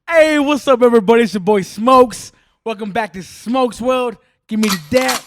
Hey, what's up, everybody? It's your boy Smokes. Welcome back to Smokes World. Give me the dap.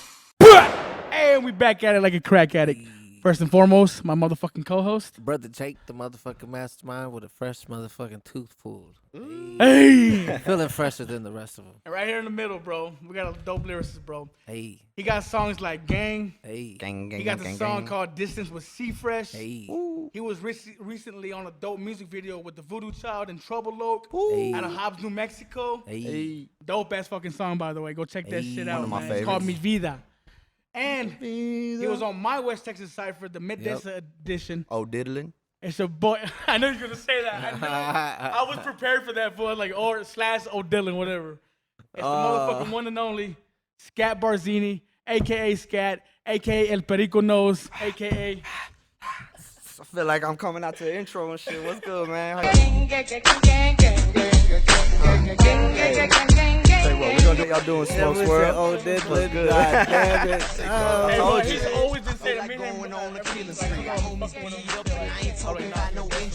And we back at it like a crack addict. First and foremost, my motherfucking co-host. Brother Jake, the motherfucking mastermind with a fresh motherfucking tooth pulled. Hey. Feeling fresher than the rest of them. And right here in the middle, bro, we got a dope lyricist, bro. Hey, He got songs like Gang. hey, Gang, gang, He got the gang, song gang. called Distance with C-Fresh. hey. He was recently on a dope music video with the Voodoo Child and Trouble Loke Hey. out of Hobbs, New Mexico. Hey. Dope ass fucking song, by the way. Go check that Hey. shit out. One of my man. It's called Mi favorites. Vida. And he was on my West Texas Cypher, the Mid-Desert edition. Oh, diddling. It's your boy. I know you're gonna say that. I know. I was prepared for that for like or slash O'Dillon, whatever. It's the motherfucking one and only Skat Barzini, aka Skat, aka El Perico Nose, aka. I feel like I'm coming out to the intro and shit. What's good, man? Say what? We gonna do y'all doing Smokes World? Oh, this What's good? God damn it. Hey, I bro, told he's you. always been saying me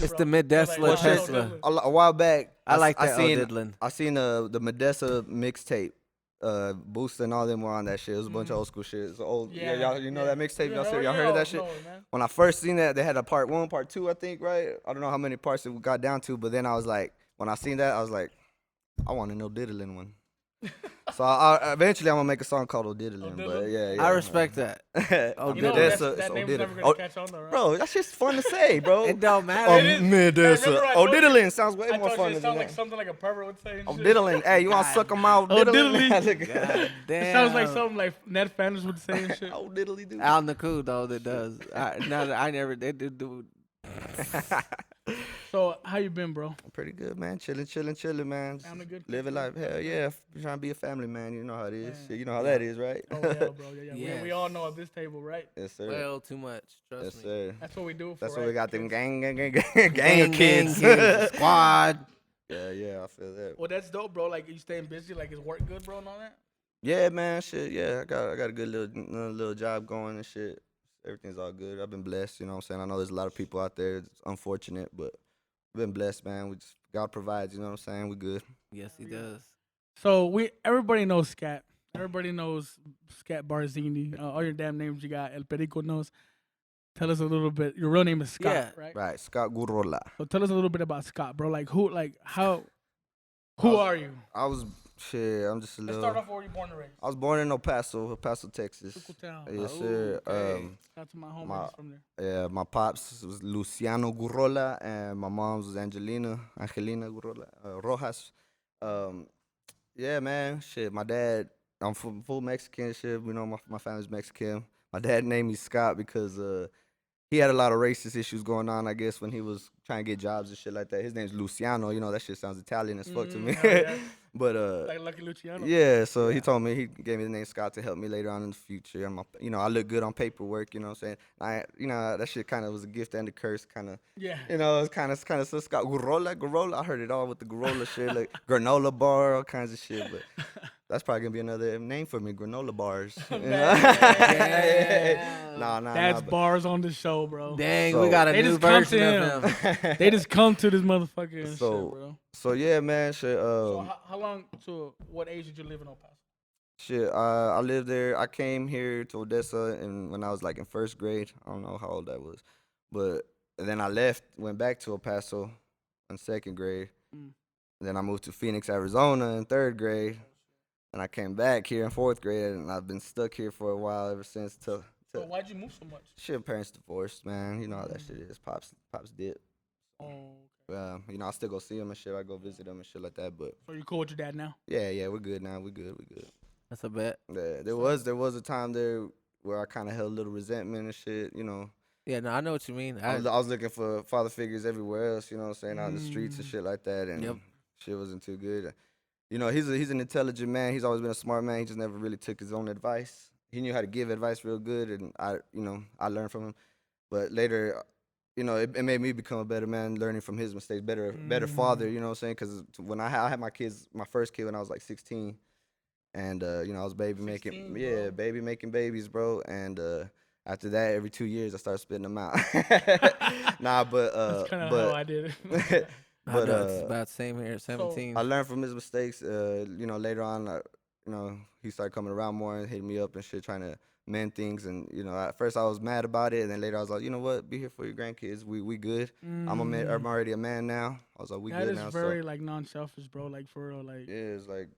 It's the mid-desolate Tesla. A while back, I like that, seen, diddling. I seen the Medessa mixtape. Booster and all them were on that shit. It was a bunch of old school shit. It's old, yeah, y'all, you know that mixtape? Y'all heard of that shit? When I first seen that, they had a part 1, part 2, I think, right? I don't know how many parts it got down to, but then I was like, when I seen that, I was like, I want to know diddling one. So eventually I'm gonna make a song called O'Diddlin', but yeah. I respect that. Oh, You know, that name's never gonna catch on though, right? Bro, that's just fun to say, bro. It don't Oh, matter. Medessa. Remember I told you- O'Diddlin' sounds way I more thought fun it than sounded that. like something like a pervert would say. and shit. O'Diddlin'. Hey, you wanna suck 'em out? O'Diddly. God damn. It sounds like something like Ned Flanders would say and shit. O'Diddly, dude. Al Naku, though, that does. I never, they do. So how you been, bro? Pretty good, man. Chilling, man. Just Family good? Living life. Hell yeah. Trying to be a family man. You know how it is. Yeah. Shit, you know how that is, right? Oh yeah, bro. Yeah. Yes. We all know at this table, right? Yes, sir. Well, too much. Trust Yes, me. sir. That's what we do. For, That's right? what we got them Kids. gang of kids. Squad. Yeah, I feel that. Well, that's dope, bro. Like you staying busy, like is work good, bro, and all that. Yeah, man, shit. Yeah, I got a good little job going and shit. Everything's all good. I've been blessed, you know what I'm saying? I know there's a lot of people out there. It's unfortunate, but we've been blessed, man. We just God provides, you know what I'm saying? We good. Yes, he does. So everybody knows Skat. Everybody knows Skat Barzini. All your damn names you got. El Perico knows. Tell us a little bit. Your real name is Scott, Yeah. right? Right, Scott Gurola. So tell us a little bit about Scott, bro. Like who, who are you? I'm just a Let's little. start off where you born and raised. I was born in El Paso, Texas. Local town. Yes, Oh, sir. okay. Shout out to my homies my- from there. Yeah, my pops was Luciano Gurola, and my mom's was Angelina Gurola, Rojas. Yeah, man, shit. My dad, I'm full Mexican, shit. You know, my family's Mexican. My dad named me Scott because he had a lot of racist issues going on, I guess, when he was trying to get jobs and shit like that. His name's Luciano. You know, that shit sounds Italian as fuck to me. hell yeah. But Like Lucky Luciano. yeah, so he told me, he gave me the name Scott to help me later on in the future. And I look good on paperwork, you know what I'm saying? That shit kind of was a gift and a curse, kind of. Yeah. You know, it's kind of so Scott Gurola. I heard it all with the Gurola shit, like granola bar, all kinds of shit. But that's probably gonna be another name for me, granola bars. You know? Nah. That's but- bars on the show, bro. Dang, So- we got a They new just come version to of him. They just come to this motherfucker and So, shit, bro. So yeah, man, shit. So how long to what age did you live in El Paso? Shit, I lived there. I came here to Odessa when I was like in first grade. I don't know how old that was, but then I left, went back to El Paso in second grade. Mm. Then I moved to Phoenix, Arizona in third grade, and I came back here in fourth grade, and I've been stuck here for a while ever since. So why'd you move so much? Shit, parents divorced, man. You know how that shit is. Pops did. Oh, I still go see him and shit. I go visit him and shit like that. But so you cool with your dad now? yeah, we're good now. We good. That's a bet. Yeah, there was a time there where I kind of held a little resentment and shit, you know. Yeah, no, I know what you mean. I was looking for father figures everywhere else, you know what I'm saying, out in the streets and shit like that, and Yep. shit wasn't too good. You know, he's an intelligent man. He's always been a smart man. He just never really took his own advice. He knew how to give advice real good, and I learned from him. But later, it made me become a better man, learning from his mistakes, better father, you know what I'm saying? Because when I had my first kid when I was like 16, and I was baby 16, making babies, bro. And after that, every 2 years, I started spitting them out. Nah, but That's kind of how I did it. I But know it's about same here. 17. I learned from his mistakes. Later on, he started coming around more and hitting me up and shit, trying to mend things. And at first I was mad about it, and then later I was like, you know what, be here for your grandkids. We good. I'm already a man now. I was like, we That good is now. very like non-selfish, bro. Like for real, like Yeah, it's like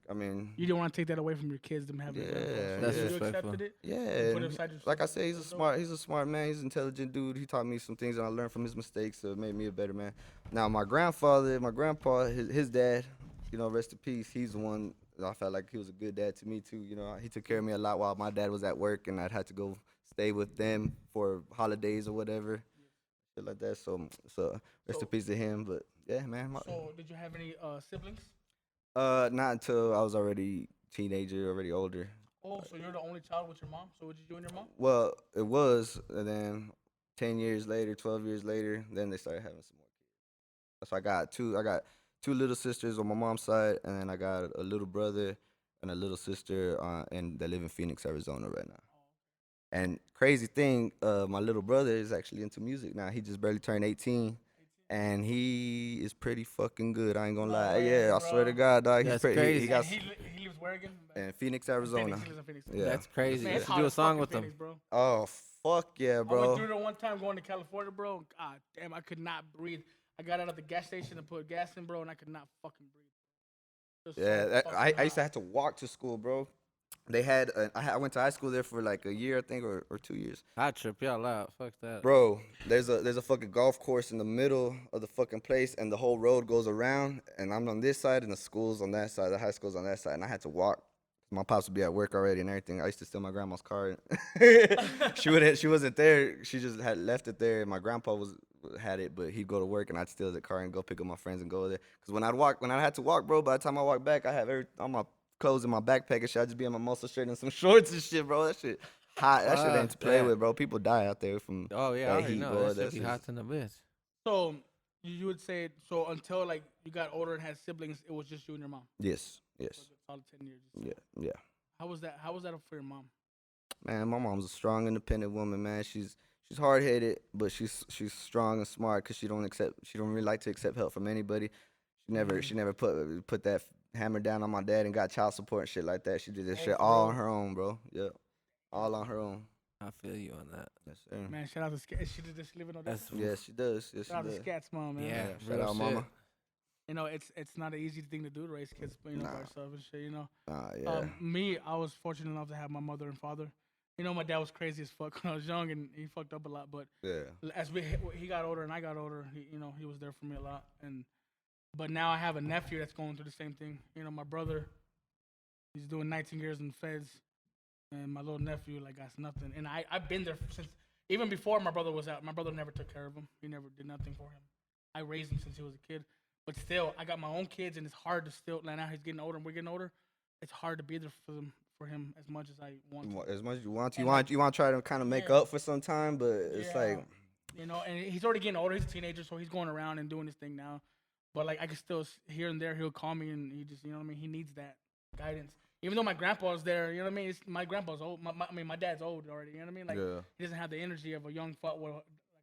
you don't want to take that away from your kids. Them having Yeah, That's you respectful. accepted it. Yeah, put it and aside your- like I said, he's a smart man. He's an intelligent dude. He taught me some things, and I learned from his mistakes, so it made me a better man. Now, my grandpa, his dad, rest in peace. He's the one that I felt like he was a good dad to me too. He took care of me a lot while my dad was at work, and I'd had to go stay with them for holidays or whatever, shit like that. So rest in peace to him. But yeah, man. So did you have any siblings? Not until I was already teenager, already older. Oh, so you're the only child with your mom. So what did you do and your mom? Well, it was, and then 10 years later, 12 years later, then they started having some more kids. So I got two little sisters on my mom's side, and then I got a little brother and a little sister, and they live in Phoenix, Arizona right now. And crazy thing, my little brother is actually into music now. He just barely turned 18. And he is pretty fucking good. I ain't gonna lie. way, Yeah, I swear to God, dog. He's That's pretty. crazy. He got He lives where again? in Phoenix, Arizona. Phoenix, he lives in Phoenix. Yeah. That's crazy. Man, You it's should hot do a as song fuck with in them. Phoenix, bro. Oh fuck yeah, I went bro. through there one time going to California, bro. God damn, I could not breathe. I got out of the gas station and put gas in, bro, and I could not fucking breathe. It was Yeah, so I fucking used to hot. have to walk to school, bro. They had I went to high school there for like a year, I think, or 2 years. I trip y'all out. Fuck that. Bro, there's a fucking golf course in the middle of the fucking place, and the whole road goes around, and I'm on this side, and the school's on that side, the high school's on that side, and I had to walk. My pops would be at work already and everything. I used to steal my grandma's car. She wasn't there. She just had left it there. My grandpa had it, but he'd go to work, and I'd steal the car and go pick up my friends and go there. Cause when I had to walk, bro, by the time I walked back, I have all my clothes in my backpack and shit. I'd just be in my muscle shirt and some shorts and shit, bro. That shit hot. That shit ain't to play Yeah. with, bro. People die out there from Oh yeah, I that already heat, know. bro. That That's shit be hot in the bitch. So you would say so until like you got older and had siblings, it was just you and your mom. yes. So it's solid 10 years. Yeah. How was that? How was that for your mom? Man, my mom's a strong, independent woman, man. She's hard headed, but she's strong and smart because she don't really like to accept help from anybody. She never put that hammer down on my dad and got child support and shit like that. She did this shit all on her own, bro. Yep, all on her own. I feel you on that. Yes, sir. Man, shout out to Skat. She did this living on that. That's Yes, she does. Yes, she Shout out to does. Skat's mom, man. yeah. Shout real out, shit. mama. It's not an easy thing to do to raise kids, but by yourself and shit. Yeah. Me, I was fortunate enough to have my mother and father. My dad was crazy as fuck when I was young, and he fucked up a lot. But Yeah. as he got older and I got older, he was there for me a lot. But now I have a nephew that's going through the same thing. My brother, he's doing 19 years in the feds, and my little nephew like got nothing. And I've been there since even before my brother was out. My brother never took care of him. He never did nothing for him. I raised him since he was a kid. But still, I got my own kids, and it's hard to still. Now he's getting older, and we're getting older. It's hard to be there for him as much as I want to. As much as you want to, you want to try to kind of make up for some time, but it's like, and he's already getting older. He's a teenager, so he's going around and doing his thing now. But like I can still here and there, he'll call me, and he just, he needs that guidance. Even though my grandpa's there, my grandpa's old. My dad's old already. Like he doesn't have the energy of a young father would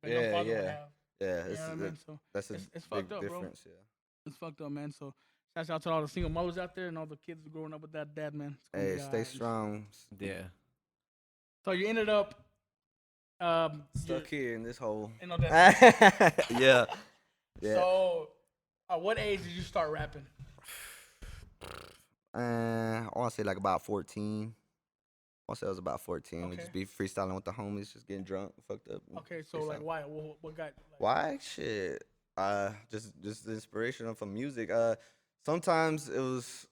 have. Yeah, So that's it's big fucked up, difference. bro. It's fucked up, man. So shout out to all the single mothers out there and all the kids growing up with that dad, man. Yeah. Hey, stay strong. Yeah. So you ended up Stuck here in this hole. That, Yeah. So at what age did you start rapping? I want to say like about 14. I want to say I was about 14. Okay. We'd just be freestyling with the homies, just getting drunk, fucked up. Okay, so like why? What got? Like, Why? Shit. Just the inspiration from music. Sometimes it was.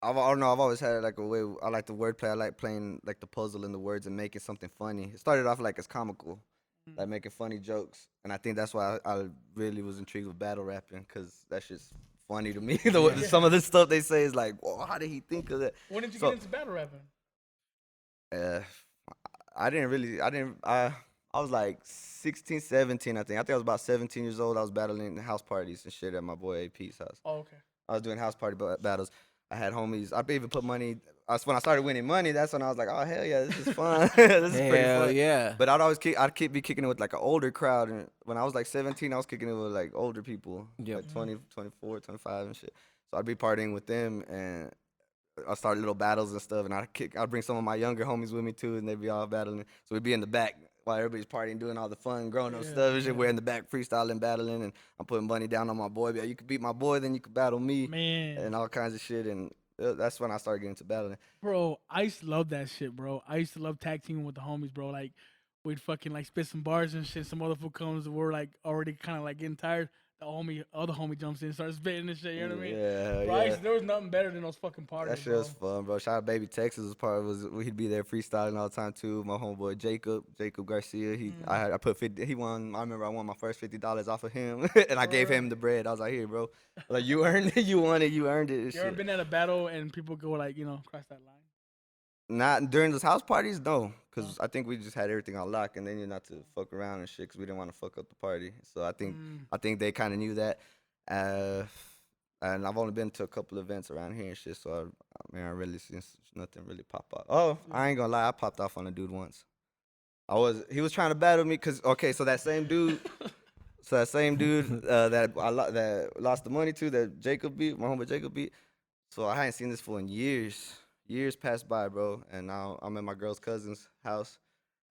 I don't know. I've always had like a way. I like the wordplay. I like playing like the puzzle in the words and making something funny. It started off like as comical, like making funny jokes, and I think that's why I really was intrigued with battle rapping because that shit's funny to me. Some of the stuff they say is like, whoa, how did he think of that? When did you get into battle rapping? I was like 16, 17, I think. I think I was about 17 years old. I was battling in house parties and shit at my boy AP's house. Oh, okay. I was doing house party battles. I had homies. I even put money. That's when I started winning money. That's when I was like, oh hell yeah, this is fun. This is pretty Hell fun. yeah. But I'd keep be kicking it with like an older crowd. And when I was like 17, I was kicking it with like older people, Yep. like 20, 24, 25 and shit. So I'd be partying with them, and I started little battles and stuff. And I'd bring some of my younger homies with me too, and they'd be all battling. So we'd be in the back while everybody's partying, doing all the fun, grown up stuff and shit. We're in the back freestyling, battling, and I'm putting money down on my boy. Be like, you could beat my boy, then you could battle me, Man. and all kinds of shit. And that's when I started getting into battling. Bro, I used to love that shit, bro. I used to love tag teaming with the homies, bro. Like, we'd fucking like spit some bars and shit. Some other fool comes and we're like already kind of like getting tired. The other homie jumps in and starts spitting and shit. You know what I mean? Yeah, Bro, yeah. there was nothing better than those fucking parties, That shit bro. was fun, bro. Shout out Baby Texas he'd be there freestyling all the time too. My homeboy Jacob Garcia. I put 50. He won. I remember I won my first $50 off of him, and I gave him the bread. I was like, here, bro. Like you earned it, you won it, you earned it. And You ever shit. been at a battle and people go like, cross that line? Not during those house parties, no, because I think we just had everything on lock, and then you're not to fuck around and shit, because we didn't want to fuck up the party. So I think they kind of knew that. And I've only been to a couple events around here and shit, so I really seen nothing really pop up. Oh, I ain't gonna lie, I popped off on a dude once. He was trying to battle me, so that same dude, that lost the money to, that Jacob beat, my homie Jacob beat. So I hadn't seen this fool in years. Years passed by, bro, and now I'm at my girl's cousin's house,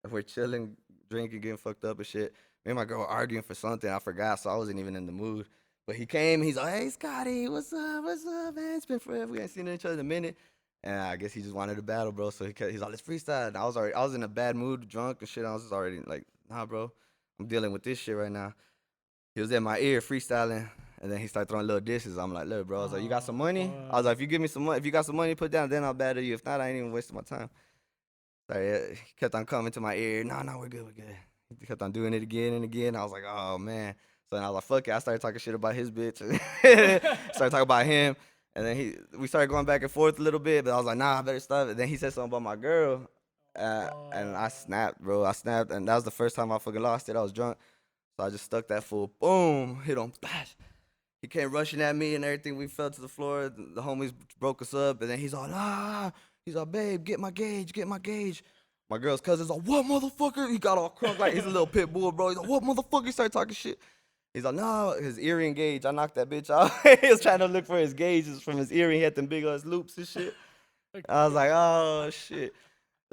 and we're chilling, drinking, getting fucked up and shit. Me and my girl were arguing for something, I forgot, so I wasn't even in the mood. But he came, he's like, hey, Scotty, what's up, man? It's been forever, we ain't seen each other in a minute. And I guess he just wanted to battle, bro, so he's like, let's freestyle. And I was in a bad mood, drunk and shit. I was just already like, nah, bro, I'm dealing with this shit right now. He was in my ear freestyling, and then he started throwing little dishes. I'm like, look, bro, I was like, you got some money? I was like, if you give me some money, if you got some money, put down, then I'll battle you. If not, I ain't even wasting my time. Sorry, he kept on coming to my ear. No, we're good. He kept on doing it again and again. I was like, oh, man. So then I was like, fuck it. I started talking shit about his bitch. Started talking about him. And then we started going back and forth a little bit, but I was like, nah, I better stop. And then he said something about my girl. And I snapped, bro. And that was the first time I fucking lost it. I was drunk. So I just stuck that fool. Boom. Hit him. Bash. He came rushing at me and everything. We fell to the floor. The homies broke us up. And then he's all, nah. He's like, babe, get my gauge. My girl's cousin's like, what, motherfucker? He got all crunk like he's a little pit bull, bro. He's like, what, motherfucker? He started talking shit. He's like, no, his earring gauge. I knocked that bitch out. He was trying to look for his gauges from his earring. He had them big ass loops and shit. I was like, oh, shit.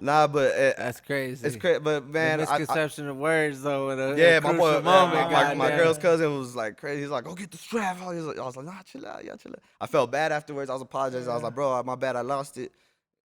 Nah, but That's crazy. it's crazy. But, man. The misconception of words, though. My boy, moment, my girl's cousin was like crazy. He's like, go get the strap. I was like, nah, chill out. I felt bad afterwards. I was apologizing. I was like, bro, my bad. I lost it.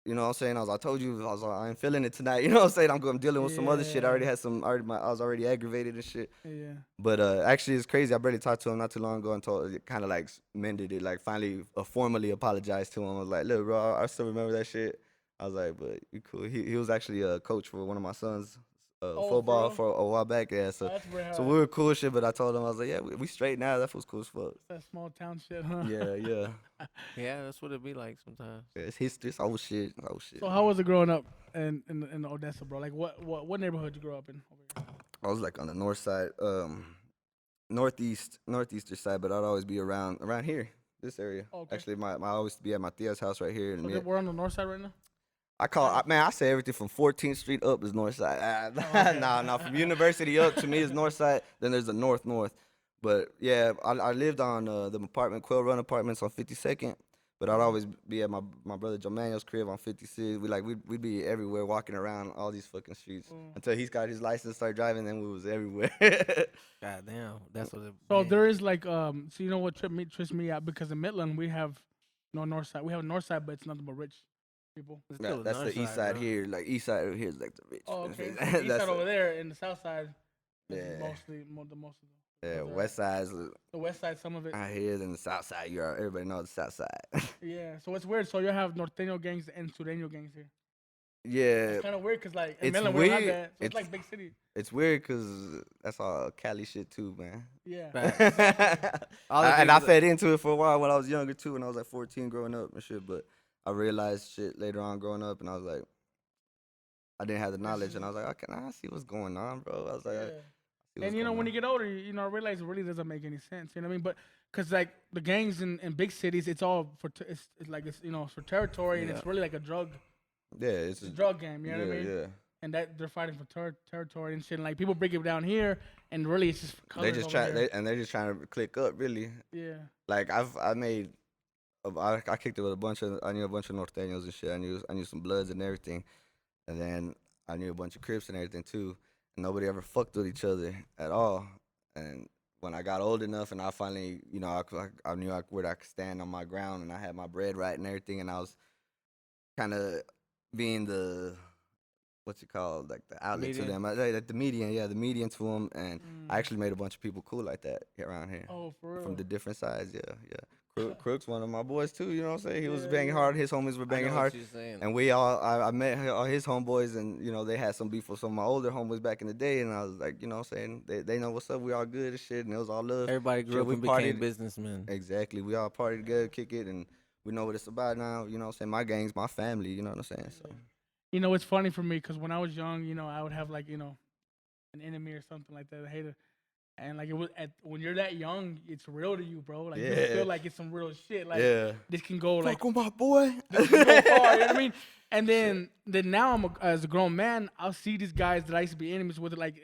You know what I'm saying? I told you, I was like, I ain't feeling it tonight. You know what I'm saying? I'm dealing with some other shit. I was already aggravated and shit. Yeah. But actually, it's crazy. I barely talked to him not too long ago and kind of like mended it. Like finally, formally apologized to him. I was like, look, bro, I still remember that shit. I was like, but you cool. He was actually a coach for one of my sons. Football for a while back, yeah. So we were cool shit, but I told him, I was like, yeah, we straight now. That was cool as fuck. That small town shit, huh? Yeah. Yeah, that's what it be like sometimes. Yeah, it's history. It's old shit. So how was it growing up in Odessa, bro? Like what neighborhood you grow up in over here? I was like on the north side, northeastern side, but I'd always be around here, this area. Okay. Actually, I always be at my tia's house right here. So we're on the north side right now? I say everything from 14th Street up is north side. Nah, from University up to me is north side. Then there's the north. But yeah, I lived on the Quail Run Apartments on 52nd. But I'd always be at my brother Joe Manuel's crib on 56. We'd be everywhere, walking around all these fucking streets until he's got his license, started driving. Then we was everywhere. God damn, that's what. So there is like so you know what trips me out, because in Midland we have no north side. We have a north side, but it's nothing but rich people. That's the east side here. Like east side over here is like the rich. Oh, okay. So the east side over there, and the south side is mostly the most of them. Yeah, west side's the west side, some of it. out here, then the south side. Everybody knows the south side. Yeah, so it's weird. So you have norteño gangs and sureño gangs here. Yeah, it's kind of weird because like in it's Midland we don't have that. So it's like big city. It's weird because that's all Cali shit too, man. Yeah. And I fed into it for a while when I was younger too, when I was like 14 growing up and shit. But I realized shit later on growing up, and I was like, I didn't have the knowledge, and I was like, okay, I see what's going on, bro. I was like. And when you get older, I realize it really doesn't make any sense. You know what I mean? But because like the gangs in big cities, it's all for it's like it's for territory, and it's really like a drug it's a drug game. You know what I mean? Yeah. And that they're fighting for territory and shit. And like people break it down here, and really it's just for colors They just over there. they're just trying to click up, really. Yeah. Like I kicked it with I knew a bunch of Norteños and shit. I knew some Bloods and everything, and then I knew a bunch of Crips and everything too. And nobody ever fucked with each other at all. And when I got old enough and I finally, I knew where I could stand on my ground and I had my bread right and everything, and I was kind of being the what's it called, like the outlet to them, like the median to them, and I actually made a bunch of people cool like that around here. Oh, for real. From the different sides, Crook's one of my boys too. You know what I'm saying? He was banging hard. His homies were banging hard, and we all I met all his homeboys, and they had some beef with some of my older homeboys back in the day, and I was like, what I'm saying, they know what's up. We all good and shit, and it was all love. Everybody grew up and became businessmen. Exactly. We all party together, kick it, and we know what it's about now. You know what I'm saying? My gang's my family. You know what I'm saying? So. It's funny for me because when I was young, I would have like an enemy or something like that, a hater. And like it was when you're that young, it's real to you, bro. Like you feel like it's some real shit. Like this can go like fuck with my boy. This can go far. You know what I mean? And then now as a grown man, I'll see these guys that I used to be enemies with. Like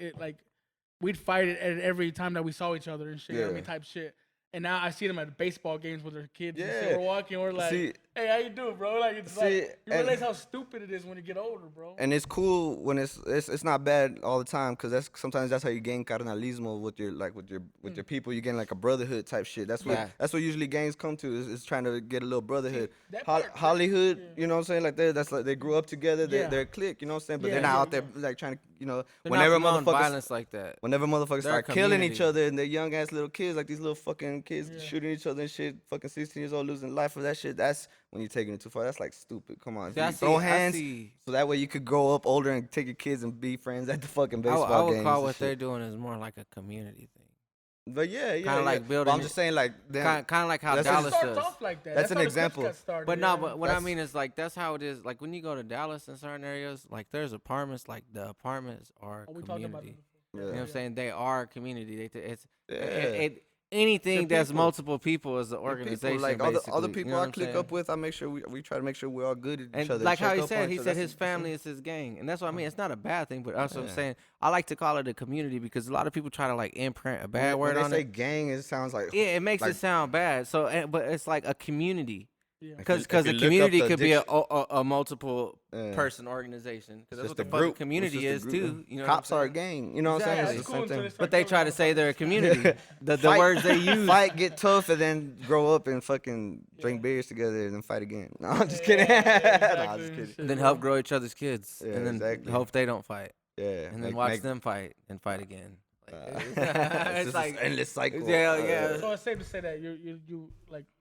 we'd fight it at every time that we saw each other and shit. You know what I mean? Type shit. And now I see them at baseball games with their kids. And shit. We're walking. We're like, hey, how you doing, bro? Like it's like you realize how stupid it is when you get older, bro. And it's cool when it's not bad all the time, because sometimes that's how you gain carnalismo with your people. You gain like a brotherhood type shit. That's what usually gangs come to is trying to get a little brotherhood. Hollywood, you know what I'm saying? Like that's like they grew up together. They're a clique, you know what I'm saying? But they're not out there like trying to whenever violence like that. Whenever motherfuckers start killing each other and they're young ass little kids, like these little fucking kids shooting each other and shit, fucking 16 years old losing life for that shit, that's when you're taking it too far. That's like stupid. Come on. Throw hands so that way you could grow up older and take your kids and be friends at the fucking baseball games. I would call what they're doing is more like a community thing. But kind of like building. But I'm just saying, like, kind of like how Dallas does. Off like that. That's an example. But no, but what I mean is like that's how it is. Like when you go to Dallas in certain areas, like there's apartments. Like the apartments are community. You know what I'm saying? They are a community. Anything that's multiple people is an organization. Like other people I click up with, I make sure we try to make sure we're all good at each other. Like how he said his family is his gang, and that's what I mean. It's not a bad thing, but also I'm saying I like to call it a community because a lot of people try to like imprint a bad word on it. When they say gang, it sounds like it makes it sound bad. So, but it's like a community. Because a community could be a multiple person organization. Because that's what the fucking community is too. Cops are a gang. You know what I'm saying? It's the same thing. But they try to say they're a community. The words they use. Fight, get tough, and then grow up and fucking drink beers together and then fight again. No, I'm just kidding. I'm just kidding. And then help grow each other's kids. And then hope they don't fight. Yeah. And then watch them fight and fight again. It's like an endless cycle. Yeah. So it's safe to say that you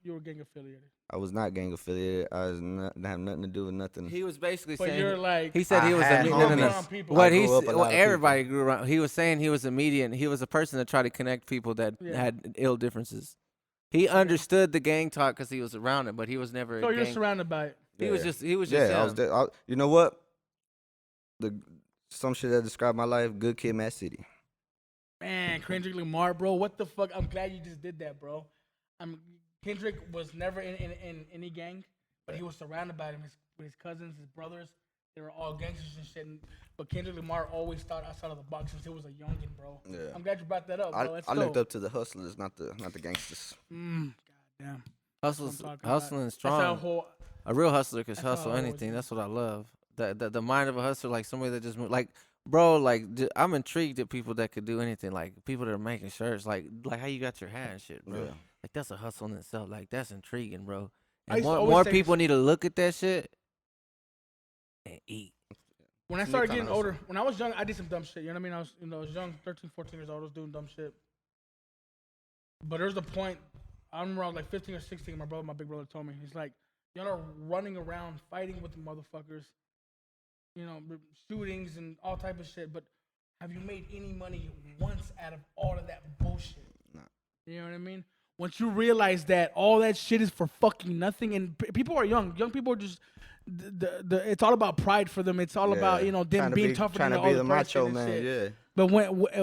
were gang affiliated. I was not gang affiliated. I have nothing to do with nothing. He was basically saying you're like he said he was a no. Everybody grew around. He was saying he was a median. He was a person that tried to connect people that had ill differences. He understood the gang talk because he was around it, but he was never. So you're surrounded by it. He was just. He was just. Yeah. You know what? Some shit that described my life. Good kid, Mad City. Man, Kendrick Lamar, bro. What the fuck? I'm glad you just did that, bro. Kendrick was never in any gang, but he was surrounded by his cousins, his brothers. They were all gangsters and shit. But Kendrick Lamar always thought outside of the box since he was a youngin', bro. Yeah. I'm glad you brought that up, bro. I looked up to the hustlers, not the gangsters. God damn. Hustling strong. A real hustler can hustle anything. That's what I love. The mind of a hustler, like somebody that just like. Bro, like I'm intrigued at people that could do anything. Like people that are making shirts, like how you got your hat and shit, bro. Yeah. Like that's a hustle in itself. Like that's intriguing, bro. And more people need to look at that shit and eat. When I started getting older, when I was young, I did some dumb shit. You know what I mean? I was young, 13, 14 years old. I was doing dumb shit. But there's a point. I remember I was like 15 or 16. My big brother told me, he's like, y'all are running around fighting with the motherfuckers. Shootings and all type of shit, but have you made any money once out of all of that bullshit? Nah. You know what I mean? Once you realize that all that shit is for fucking nothing, and people are young. Young people are just, it's all about pride for them. It's all about, them being tougher than the other person. Macho man, yeah. But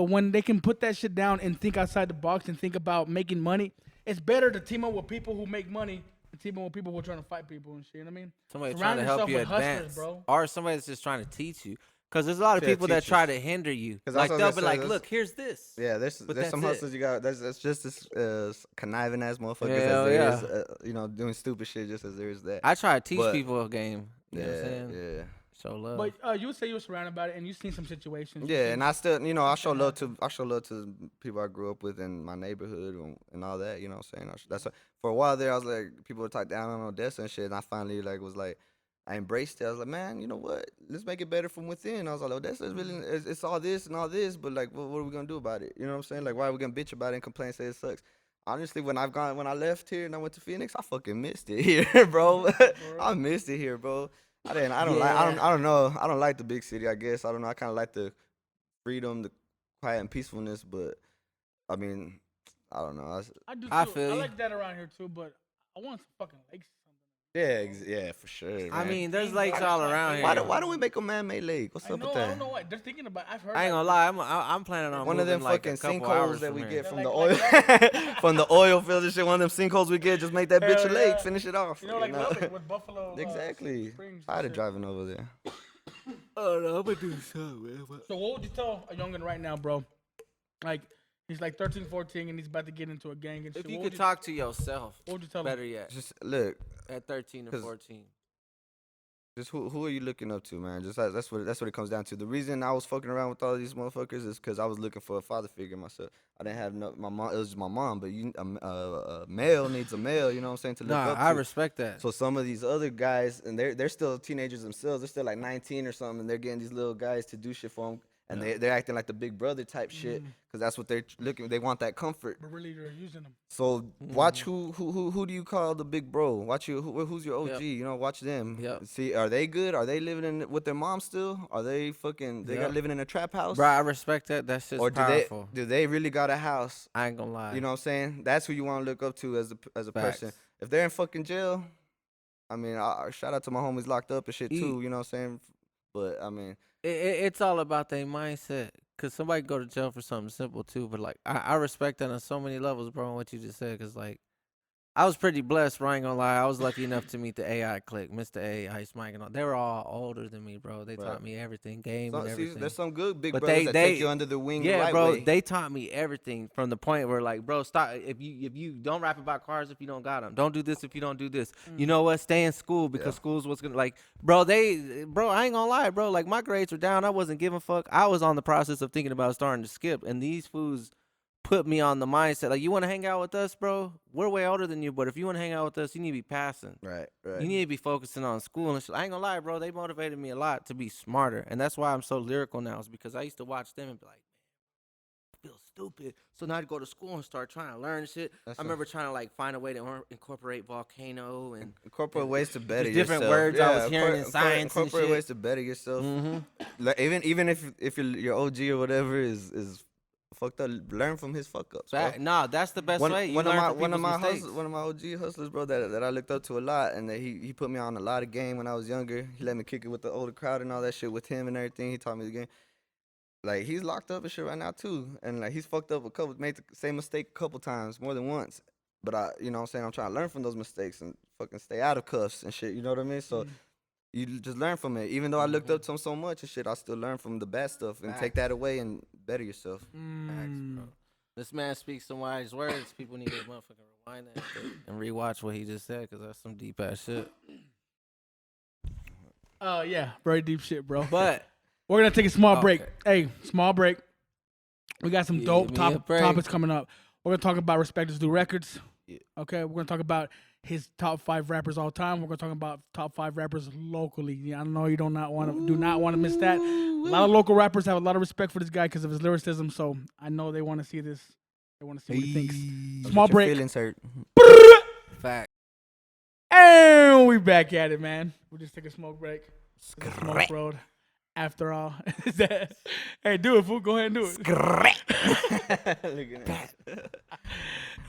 when they can put that shit down and think outside the box and think about making money, it's better to team up with people who make money than team up with people who are trying to fight people and shit. You know what I mean? Somebody Surround trying to help yourself you with hustlers, advance, bro. or somebody that's just trying to teach you. Because there's a lot of people that try to hinder you. Like they'll be like, "Look, here's this." Yeah, there's some hustlers you got. That's just as conniving as motherfuckers Hell as there is, doing stupid shit just as there is that. I try to teach people a game. You know what I'm saying? Yeah. Show love. But you would say you were surrounded by it, and you've seen some situations. Yeah, and I still, I show love to the people I grew up with in my neighborhood and all that. You know what I'm saying? That's for a while there. I was like, people would talk down on Odessa and shit, and I finally was like, I embraced it. I was like, man, you know what? Let's make it better from within. I was like, Odessa is really, it's all this and all this, but like, what are we gonna do about it? You know what I'm saying? Like, why are we gonna bitch about it and complain and say it sucks? Honestly, when I left here and I went to Phoenix, I fucking missed it here, bro. I missed it here, bro. I don't like the big city, I guess. I don't know. I kind of like the freedom, the quiet and peacefulness, but I mean, I don't know. I do too. I feel I you. like that around here too, but I want some fucking lakes. Yeah, for sure. Man. I mean, there's lakes all around here. Why don't we make a man-made lake? What's up with that? I don't know what they're thinking about. I've heard. I ain't gonna lie. I'm planning on one of them like fucking a couple sinkholes hours that we from get here. from the oil, from the oil field and shit. One of them sinkholes we get, just make that bitch a lake, finish it off. Like Lubbock with Buffalo. Exactly. Springs I had it driving over there. Oh no, I'm gonna do something, man. So what would you tell a youngin right now, bro? Like he's like 13, 14, and he's about to get into a gang and shit. If you could talk to yourself, what would you tell better him? yet, Just look. at 13 or 14. Just who are you looking up to, man? Just that's what it comes down to. The reason I was fucking around with all these motherfuckers is because I was looking for a father figure myself. I didn't have my mom. It was just my mom, but a male needs a male. You know what I'm saying? To look up to. I respect that. So some of these other guys, and they're still teenagers themselves. They're still like 19 or something, and they're getting these little guys to do shit for them. And they're acting like the big brother type shit because that's what they're looking. They want that comfort. But really, they're using them. So watch who do you call the big bro? Watch who's your OG. You know, watch them. Yep. See, are they good? Are they living with their mom still? Are they fucking? They got living in a trap house? Bro, I respect that. That shit's powerful. Do they really got a house? I ain't gonna lie. You know what I'm saying? That's who you want to look up to as a person. If they're in fucking jail, I mean, shout out to my homies locked up and shit too. You know what I'm saying? But I mean, it's all about their mindset. Cause somebody go to jail for something simple too, but like I respect that on so many levels, bro. What you just said, cause like I was pretty blessed, bro. I ain't gonna lie. I was lucky enough to meet the AI clique, Mr. A, Ice Mike, and all. They were all older than me, bro. They taught me everything, game and everything. See, there's some good big but brothers that take you under the wing. Yeah, the right bro. way. They taught me everything from the point where, like, bro, stop. If you don't rap about cars if you don't got them. Don't do this if you don't do this. You know what? Stay in school because school's what's gonna like, bro. I ain't gonna lie, bro. Like my grades were down. I wasn't giving a fuck. I was on the process of thinking about starting to skip, and these fools put me on the mindset. Like, you want to hang out with us, bro? We're way older than you, but if you want to hang out with us, you need to be passing. Right. You need to be focusing on school and shit. I ain't gonna lie, bro. They motivated me a lot to be smarter, and that's why I'm so lyrical now. Is because I used to watch them and be like, man, I feel stupid. So now I'd go to school and start trying to learn shit. I remember trying to like find a way to incorporate volcano and incorporate ways to better yourself. Different words I was hearing in science and incorporate shit. ways to better yourself. Like even if your OG or whatever is fucked up, learn from his fuck ups. Nah, that's the best way. One of my OG hustlers, bro, that I looked up to a lot, and that he put me on a lot of game when I was younger. He let me kick it with the older crowd and all that shit with him and everything. He taught me the game. Like, he's locked up and shit right now too, and like he's fucked up made the same mistake a couple times, more than once. But you know what I'm saying, I'm trying to learn from those mistakes and fucking stay out of cuffs and shit. You know what I mean? So. You just learn from it. Even though I looked up to him so much and shit, I still learn from the bad stuff and take that away and better yourself. Facts, bro. This man speaks some wise words. People need to motherfucking rewind that shit and rewatch what he just said, because that's some deep ass shit. Yeah, very deep shit, bro. But we're gonna take a small break. Hey, small break. We got some dope topics coming up. We're gonna talk about Respect Is Due Records. Yeah. Okay, we're gonna talk about his top 5 rappers all time. We're gonna talk about top 5 rappers locally. Yeah, I know you do not want to miss that. A lot of local rappers have a lot of respect for this guy because of his lyricism. So I know they want to see this. They want to see what he thinks. Small break. Feelings hurt. Fact. And we back at it, man. We just took a smoke break. Smoke road. After all, hey, do it, fool. Go ahead and do it. Look at that.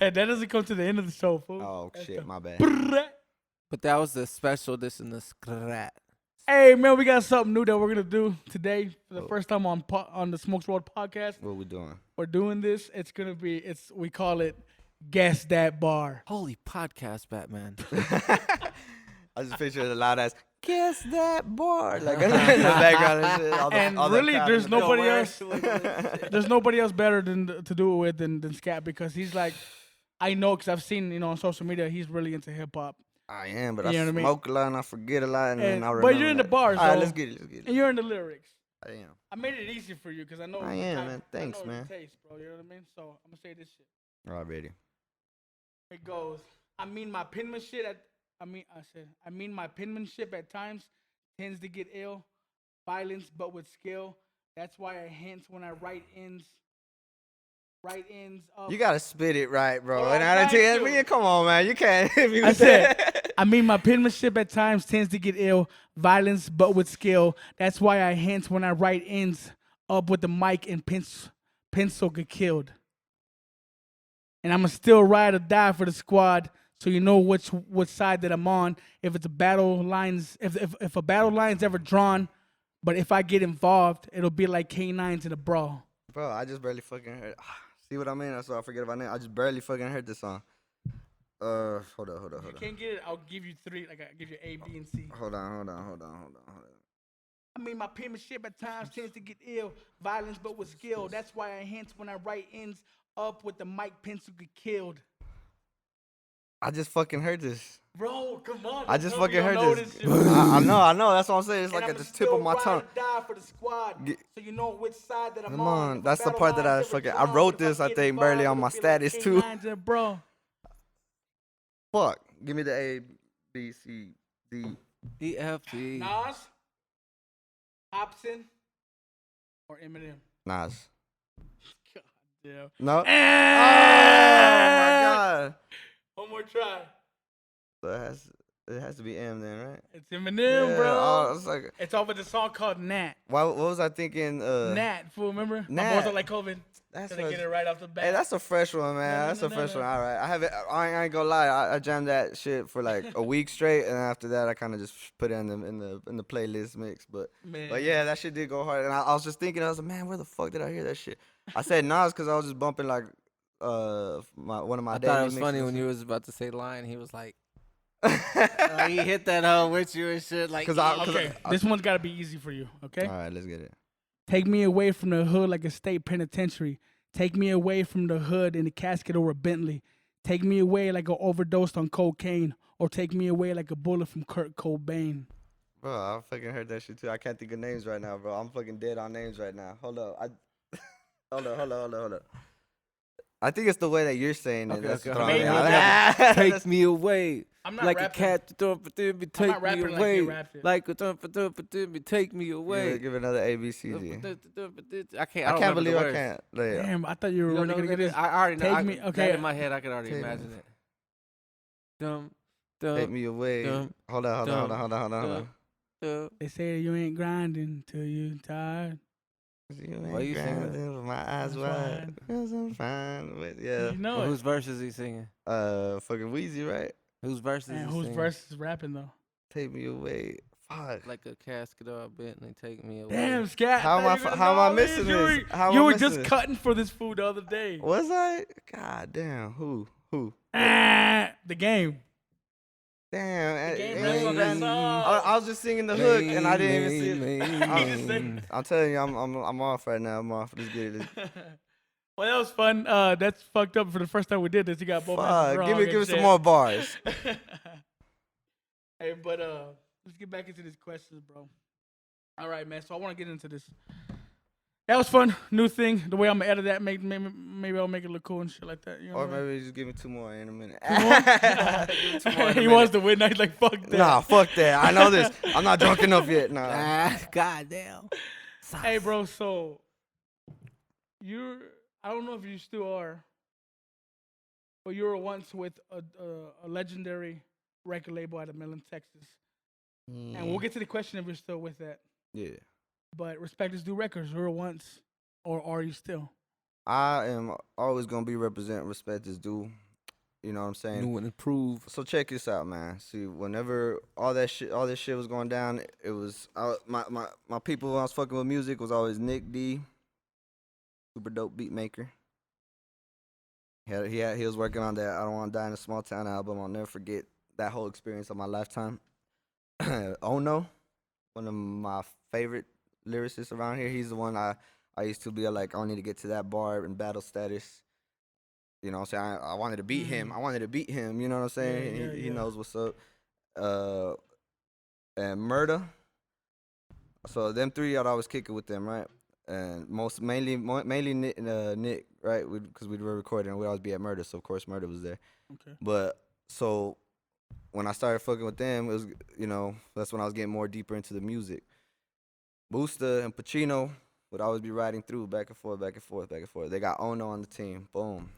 Hey, that doesn't come to the end of the show, fool. Oh, shit, my bad. But that was the special edition of Skat. Hey, man, we got something new that we're going to do today for the first time on the Smokes Road podcast. What we doing? We're doing this. It's going to be, we call it Guess that bar. Holy podcast, Batman. I just picture the loud ass. Guess that bar, like in the background and shit. And all that really, crowd there's in the back. nobody else. There's nobody else better to do it with than Skat, because he's like, I know, because I've seen, on social media, he's really into hip hop. I am, but You I know what I mean? smoke a lot and I forget a lot, and then I remember. But you're in the bars, All right, though. let's get it. And you're in the lyrics. I am. I made it easy for you because I know. I am, man. Thanks, I know man. your taste, bro. You know what I mean? So I'm gonna say this shit. All right, ready. It goes. I mean my penmanship at times tends to get ill, violence but with skill. That's why I hint when I write ends. You gotta spit it right, bro. Well, And I'm I trying tell to. you, come on, man. You can't. I said, I mean my penmanship at times tends to get ill, violence but with skill. That's why I hint when I write ends up with the mic and pencil get killed. And I'ma still ride or die for the squad, so you know which side that I'm on. If it's a battle lines, if a battle line's ever drawn, but if I get involved, it'll be like K9s in a brawl. Bro, I just barely fucking heard. See what I mean? That's why I forget about name. I just barely fucking heard this song. Hold on. If you can't get it, I'll give you three. Like I give you A, B, and C. Hold on. I mean, my penmanship at times tends to get ill, violence but with skill. That's why I hint when I write ends up with the mic pencil get killed. I just fucking heard this. Bro, come on. I just tell me fucking you don't heard know this. shit. I know. That's what I'm saying. It's And like at I'ma the tip of my still tongue. ride or die for the squad, so you know which side that I'm Come on. on. If a That's the battle part that I line's ever fucking. I drawn, wrote but if this, I get think, barely on involved, my it'll be like status too. K9s in a brawl. Fuck. Give me the A, B, C, D. E, F, G. Nas, Hobson, or Eminem. Nas. God damn. No. Oh Eh! my god. One more try. So it has to be M then, right? It's Eminem, Yeah, bro. I was like, It's off of the song called Nat. what was I thinking? Nat, fool, remember? My Nat. boys are like COVID. That's So they what- get it right off the bat. Hey, that's a fresh one, man. That's a fresh one. All right, I have it. I ain't gonna lie. I jammed that shit for like a week straight, and after that, I kind of just put it in the playlist mix. But yeah, that shit did go hard. And I was just thinking, I was like, man, where the fuck did I hear that shit? I said Nas because I was just bumping like one of my. I thought it was funny when you was about to say line. He was like, he hit that hoe with you and shit. Like, Okay, this one's got to be easy for you, okay? All right, let's get it. Take me away from the hood like a state penitentiary. Take me away from the hood in a casket or a Bentley. Take me away like an overdose on cocaine. Or take me away like a bullet from Kurt Cobain. Bro, I fucking heard that shit too. I can't think of names right now, bro. I'm fucking dead on names right now. Hold up. Hold up. I think it's the way that you're saying it. That's okay. throwing me Maybe out. take me away. I'm not Like rapping. a cat to throw for me, I'm take not me rapping like away. you rapped it. Like a throw for me, take me away. Give it another A, B, C, D. I can't. I can't believe I words. can't. Yeah. Damn, I thought you were You don't really know going to get this. I already know. Take I, me- that okay. in my head, I could already Take me. imagine it. Dum, Take me away. dum, Hold on. dum. They say you ain't grinding till you tired. You Why ain't you singing grinding with my eyes That's wide. Cause I'm fine with You know Well, it. whose verse is he singing? fucking Wheezy, right? Whose verse is Man, he whose singing? verse is rapping, though? Take me away. Fuck. Like a casket or a Bentley, take me away. Damn, Skat. How am I thought you how am I know missing You this? were- How am You I were missing just this? cutting for this food the other day. Was I? God damn. Who? The game. Damn. game ain't that's on that even- song. I was just singing the hook and I didn't even see it. it. I'm telling you, I'm off right now. I'm off. Let's get it. Well, that was fun. That's fucked up for the first time we did this. You got both answers Fuck. wrong Give me and some shit. more bars. Hey, but let's get back into these questions, bro. All right, man. So I want to get into this. That was fun. New thing. The way I'm gonna edit that, maybe I'll make it look cool and shit like that. You know Or what I mean? maybe just give me two more in a minute. He wants to win. He's like, fuck that. Nah, fuck that. I know this. I'm not drunk enough yet. Nah. God damn. Hey, bro. So I don't know if you still are, but you were once with a legendary record label out of Midland, Texas. And we'll get to the question if you're still with that. Yeah. But Respect is Due Records. You were once, or are you still? I am always gonna be representing respect is due. You know what I'm saying? New and improved. So check this out, man. See, whenever all this shit was going down, it was my people when I was fucking with music was always Nick D, super dope beat maker. He was working on that I Don't Want to Die in a Small Town album. I'll never forget that whole experience of my lifetime. Oh no, one of my favorite lyricists around here. He's the one I used to be like, I need to get to that bar in battle status. You know what I'm saying? I wanted to beat him. I wanted to beat him. You know what I'm saying? He knows what's up. And Murda. So them three, I'd always kick it with them, right? And mainly Nick, right? Because we were recording and we'd always be at Murda. So, of course, Murda was there. Okay. But, so, when I started fucking with them, it was, that's when I was getting more deeper into the music. Busta and Pacino would always be riding through back and forth, back and forth, back and forth. They got Ono on the team. Boom.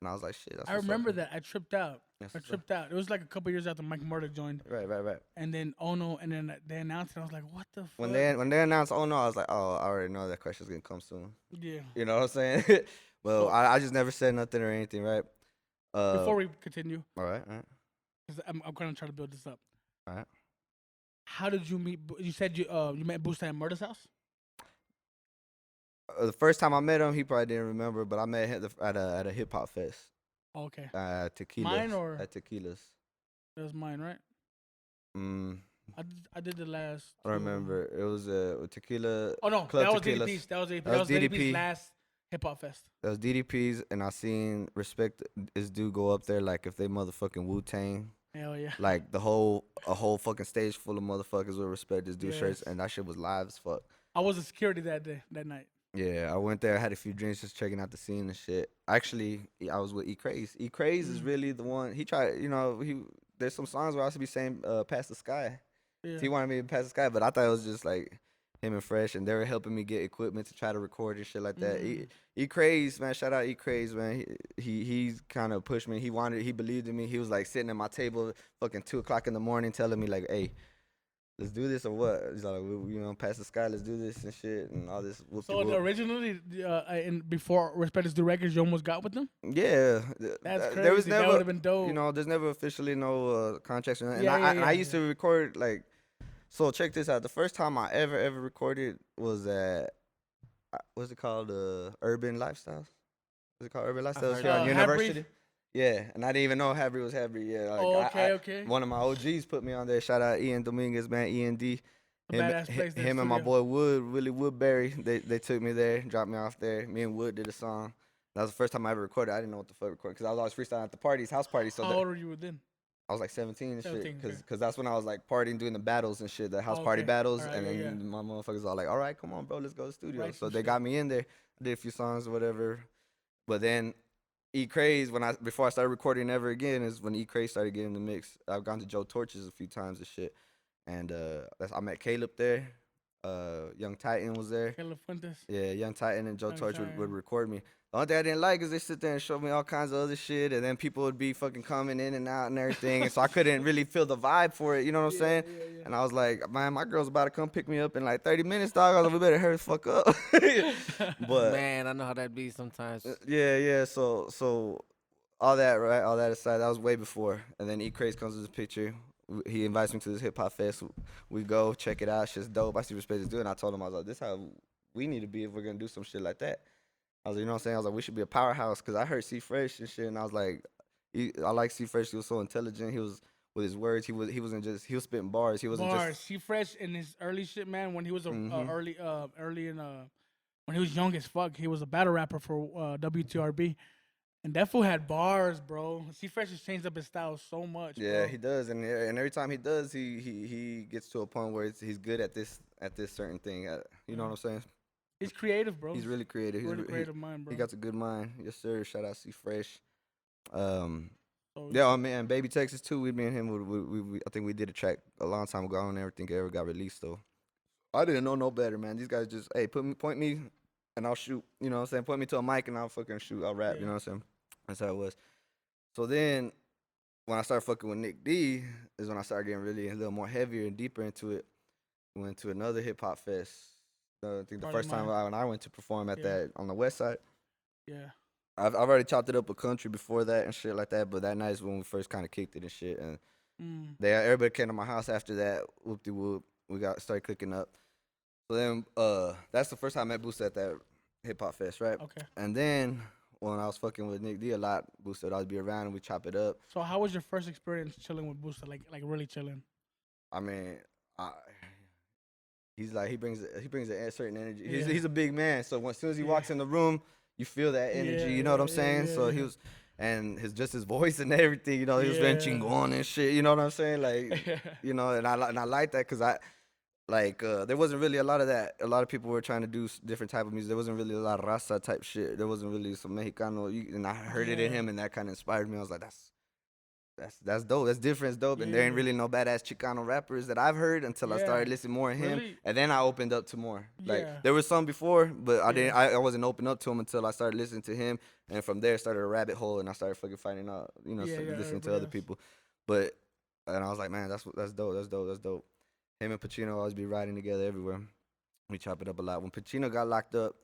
And I was like, shit. I remember that. I tripped out. That's I tripped out. It was like a couple years after Mike Murda joined. Right. And then Ono, and then they announced it. I was like, what the fuck? When they announced Ono, I was like, oh, I already know that question's going to come soon. Yeah. You know what I'm saying? Well, I just never said nothing or anything, right? Before we continue. All right. Because I'm going to try to build this up. All right. How did you meet? You said you met Busta at Murda's house? The first time I met him, he probably didn't remember, but I met him at a hip hop fest. Oh, okay. Tequilas. Mine or? At Tequilas. That was mine, right? I did the last. I don't remember. It was Tequila. Oh no, Club that was Tequilas. DDP's. That was DDP. DDP's last hip hop fest. That was DDP's, and I seen Respect is due go up there like if they motherfucking Wu-Tang. Hell yeah. Like a whole fucking stage full of motherfuckers with Respect is due shirts, and that shit was live as fuck. I was a security that night. Yeah, I went there, had a few drinks, just checking out the scene and shit. Actually, I was with E Craze. E Craze is really the one. He tried, there's some songs where I should be saying "Past the Sky." Yeah. He wanted me to pass the sky, but I thought it was just like him and Fresh, and they were helping me get equipment to try to record and shit like that. E Craze, man, shout out E Craze, man. He's kind of pushed me. He believed in me. He was like sitting at my table, fucking 2:00 in the morning, telling me like, "Hey, let's do this or what?" He's like, "Pass the sky, let's do this and shit and all this." So originally, before Respect is Due Records, you almost got with them? Yeah, that's crazy. There was never, that would have been dope. There's never officially no contracts. And Yeah, I used to record like. So check this out. The first time I ever recorded was at what's it called? Urban Lifestyles. What's it called? Urban Lifestyles here on University. Yeah, and I didn't even know Habry was Habry. Yeah. Like, okay. One of my OGs put me on there. Shout out Ian Dominguez, man. END. Him and my boy Willie Woodbury. They took me there, dropped me off there. Me and Wood did a song. That was the first time I ever recorded. I didn't know what the fuck recording because I was always freestyling at the parties, house parties. So how old were you then? I was like 17 and 17, shit, cause that's when I was like partying, doing the battles and shit, the house party battles, and then my motherfuckers all like, all right, come on, bro, let's go to the studio. Right, so they got me in there, I did a few songs or whatever, but then E Craze, before I started recording ever again, is when E Craze started getting the mix. I've gone to Joe Torches a few times and shit, and I met Caleb there, Young Titan was there. Caleb Fuentes. Yeah, Young Titan and Joe Torch would record me. The only thing I didn't like is they sit there and show me all kinds of other shit, and then people would be fucking coming in and out and everything, and so I couldn't really feel the vibe for it, you know what I'm saying? Yeah. And I was like, man, my girl's about to come pick me up in like 30 minutes, dog. I was like, we better hurry the fuck up. But man, I know how that be sometimes. Yeah. So all that, right? All that aside, that was way before. And then E Craze comes to the picture. He invites me to this hip hop fest. We go check it out. Shit's dope. I see Respect is doing. I told him, I was like, this is how we need to be if we're gonna do some shit like that. I was like, you know what I'm saying? I was like, we should be a powerhouse because I heard C Fresh and shit, and I was like, I like C Fresh. He was so intelligent. He was with his words. He was spitting bars. He wasn't just C Fresh in his early shit, man. When he was early in when he was young as fuck, he was a battle rapper for WTRB. And that fool had bars, bro. C Fresh has changed up his style so much. Yeah, bro. he does, and every time he does, he gets to a point where he's good at this certain thing. You know what I'm saying? He's creative, bro. He's really creative. He's really creative mind, bro. He got a good mind. Yes, sir. Shout out C Fresh. Yeah, man, Baby Texas too. Me and him, I think we did a track a long time ago. I don't ever think it ever got released though. I didn't know no better, man. These guys just, hey, point me, and I'll shoot. You know what I'm saying? Point me to a mic and I'll fucking shoot. I'll rap. Yeah. You know what I'm saying? That's how it was. So then, when I started fucking with Nick D, is when I started getting really a little more heavier and deeper into it. We went to another hip hop fest. I think the first time when I went to perform at that on the west side. Yeah. I've already chopped it up a country before that and shit like that, but that night is when we first kind of kicked it and shit. And everybody came to my house after that. Whoop-de-whoop. We started clicking up. So then that's the first time I met Boost at that hip hop fest, right? Okay. And then when I was fucking with Nick D a lot, Booster would always be around and we chop it up. So how was your first experience chilling with Booster? Like really chilling? I mean, he's like he brings a certain energy. He's a big man, so as soon as he walks in the room, you feel that energy. You know what I'm saying? So he was, and his voice and everything. You know, he was very chingon and shit. You know what I'm saying? Like, you know, and I like that because there wasn't really a lot of that. A lot of people were trying to do different type of music. There wasn't really a lot of raza type shit. There wasn't really some Mexicano. And I heard it in him, and that kind of inspired me. I was like, that's dope. That's different. It's dope. And there ain't really no badass Chicano rappers that I've heard until I started listening more to him. Really? And then I opened up to more. Like there was some before, but I wasn't open up to him until I started listening to him. And from there started a rabbit hole, and I started fucking finding out, listening to other people. And I was like, man, that's dope. That's dope. Him and Pacino always be riding together everywhere. We chop it up a lot. When Pacino got locked up,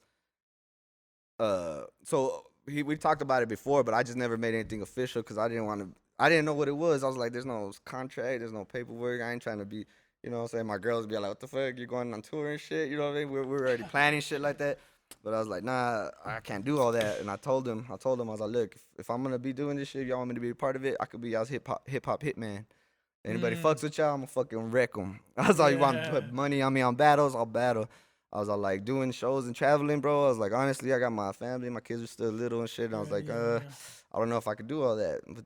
we talked about it before, but I just never made anything official because I didn't know what it was. I was like, there's no contract, there's no paperwork. I ain't trying to be, you know what I'm saying? My girls be like, what the fuck? You're going on tour and shit? You know what I mean? We're already planning shit like that. But I was like, nah, I can't do all that. And I told him, I was like, look, if I'm going to be doing this shit, y'all want me to be a part of it, I could be y'all's hip hop hitman. Anybody fucks with y'all, I'm going to fucking wreck them. I was like, you want to put money on me on battles? I'll battle. I was all like doing shows and traveling, bro. I was like, honestly, I got my family. My kids are still little and shit. And I was like, I don't know if I could do all that. But,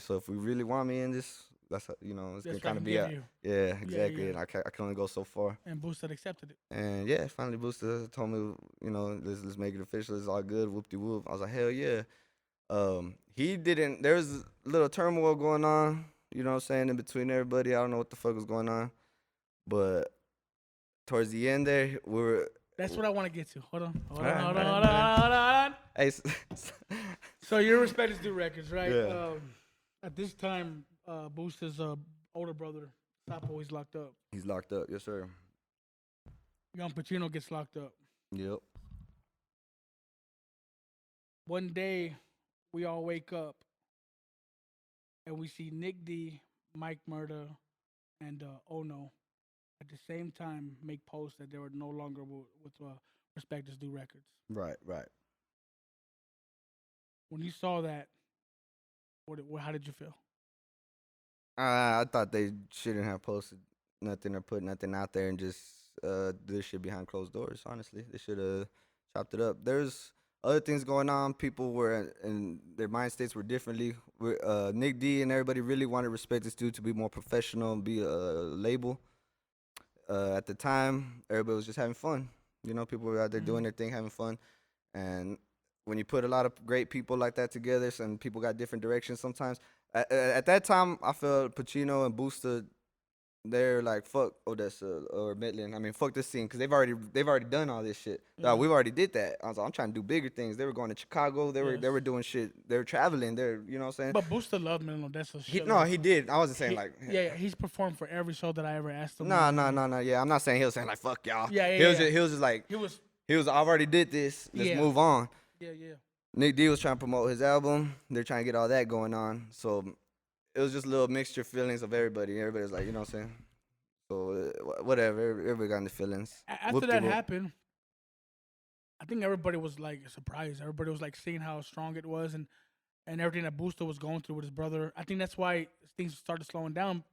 so if we really want me in this, that's, it's going to kind of be a... Yeah, exactly. And I can only go so far. And Booster accepted it. And finally Booster told me, let's make it official. It's all good. Whoop-de-whoop. I was like, hell yeah. There was a little turmoil going on. You know what I'm saying, in between everybody. I don't know what the fuck was going on. But towards the end there, we were... That's what I want to get to. Hold on. Hey, so your Respect is Due Records, right? Yeah. At this time, Booster's older brother, Sapo, he's locked up. He's locked up, yes, sir. Young Pacino gets locked up. Yep. One day, we all wake up, and we see Nick D, Mike Murda, and Ono at the same time make posts that they were no longer with Respect is Due Records. Right. When you saw that, how did you feel? I thought they shouldn't have posted nothing or put nothing out there and just do this shit behind closed doors, honestly. They should have chopped it up. There's other things going on. People were in their mind states were differently. Nick D and everybody really wanted Respect is Due to be more professional and be a label. At the time, everybody was just having fun. People were out there doing their thing, having fun. And when you put a lot of great people like that together, some people got different directions sometimes. At that time, I felt Pacino and Booster, they're like, fuck Odessa or Midland. I mean, fuck this scene, because they've already done all this shit. We've already did that. I was like, I'm trying to do bigger things. They were going to Chicago. They were doing shit. They were traveling. You know what I'm saying? But Booster loved Midland Odessa. He did. I wasn't saying he's performed for every show that I ever asked him. No. Yeah, I'm not saying he was saying like, fuck y'all. He was just like, he was, I've already did this. Let's move on. Yeah. Nick D was trying to promote his album. They're trying to get all that going on. So it was just a little mixture feelings of everybody. Everybody was like, you know what I'm saying? So whatever. Everybody got in the feelings. After that happened, I think everybody was like surprised. Everybody was like seeing how strong it was and everything that Booster was going through with his brother. I think that's why things started slowing down.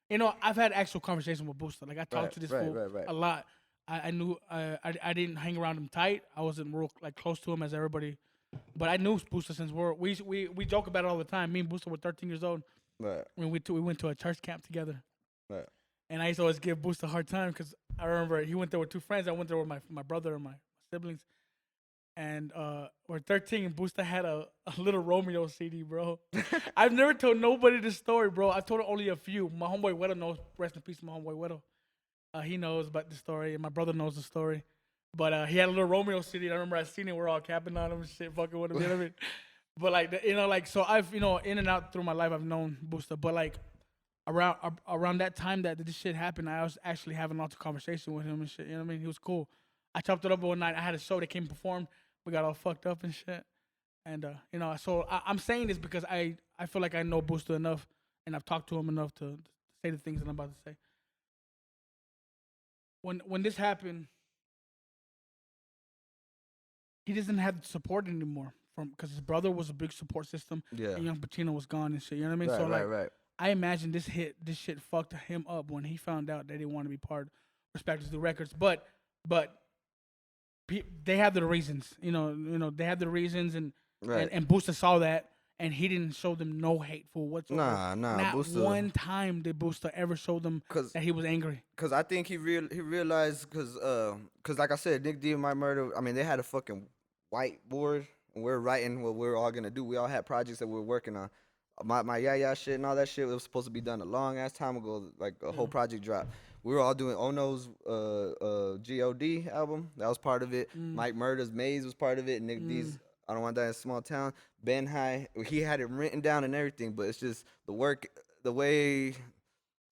I've had actual conversations with Booster. Like I talked to this fool a lot. I knew I didn't hang around him tight. I wasn't real like close to him as everybody. But I knew Booster since we joke about it all the time. Me and Booster were 13 years old. Right. When we went to a church camp together. Right. And I used to always give Booster a hard time because I remember he went there with two friends. I went there with my brother and my siblings. And we're 13 and Booster had a little Romeo CD, bro. I've never told nobody this story, bro. I've told only a few. My homeboy Wedo knows. Rest in peace, my homeboy Wedo. He knows about the story, and my brother knows the story. But he had a little Romeo CD. And I remember I seen it. We're all capping on him and shit, fucking with him. You know what I mean? But like, so I've, in and out through my life, I've known Booster. But like, around that time that this shit happened, I was actually having lots of conversation with him and shit. You know what I mean? He was cool. I chopped it up one night. I had a show that came and performed. We got all fucked up and shit. And so I'm saying this because I feel like I know Booster enough, and I've talked to him enough to say the things that I'm about to say. When this happened, he doesn't have support anymore because his brother was a big support system. Yeah. And Young Pacino was gone and shit. You know what I mean? Right, So like, right. I imagine this shit fucked him up when he found out they didn't want to be part of Respecters Do Records. But they have the reasons. You know, they have the reasons, and Busta saw that, and he didn't show them no hateful whatsoever. Nah. Not Busta, one time did Busta ever show them that he was angry. Cause I think he realized, cause like I said, Nick D and My Murder. I mean, they had a fucking whiteboard, and we're writing what we're all gonna do. We all had projects that we were working on. My yeah shit and all that shit was supposed to be done a long ass time ago. Like a whole project dropped. We were all doing Ono's G.O.D. album. That was part of it. Mike Murder's Maze was part of it. Nick D's I Don't Want to Die in a Small Town. Ben High, he had it written down and everything, but it's just the work, the way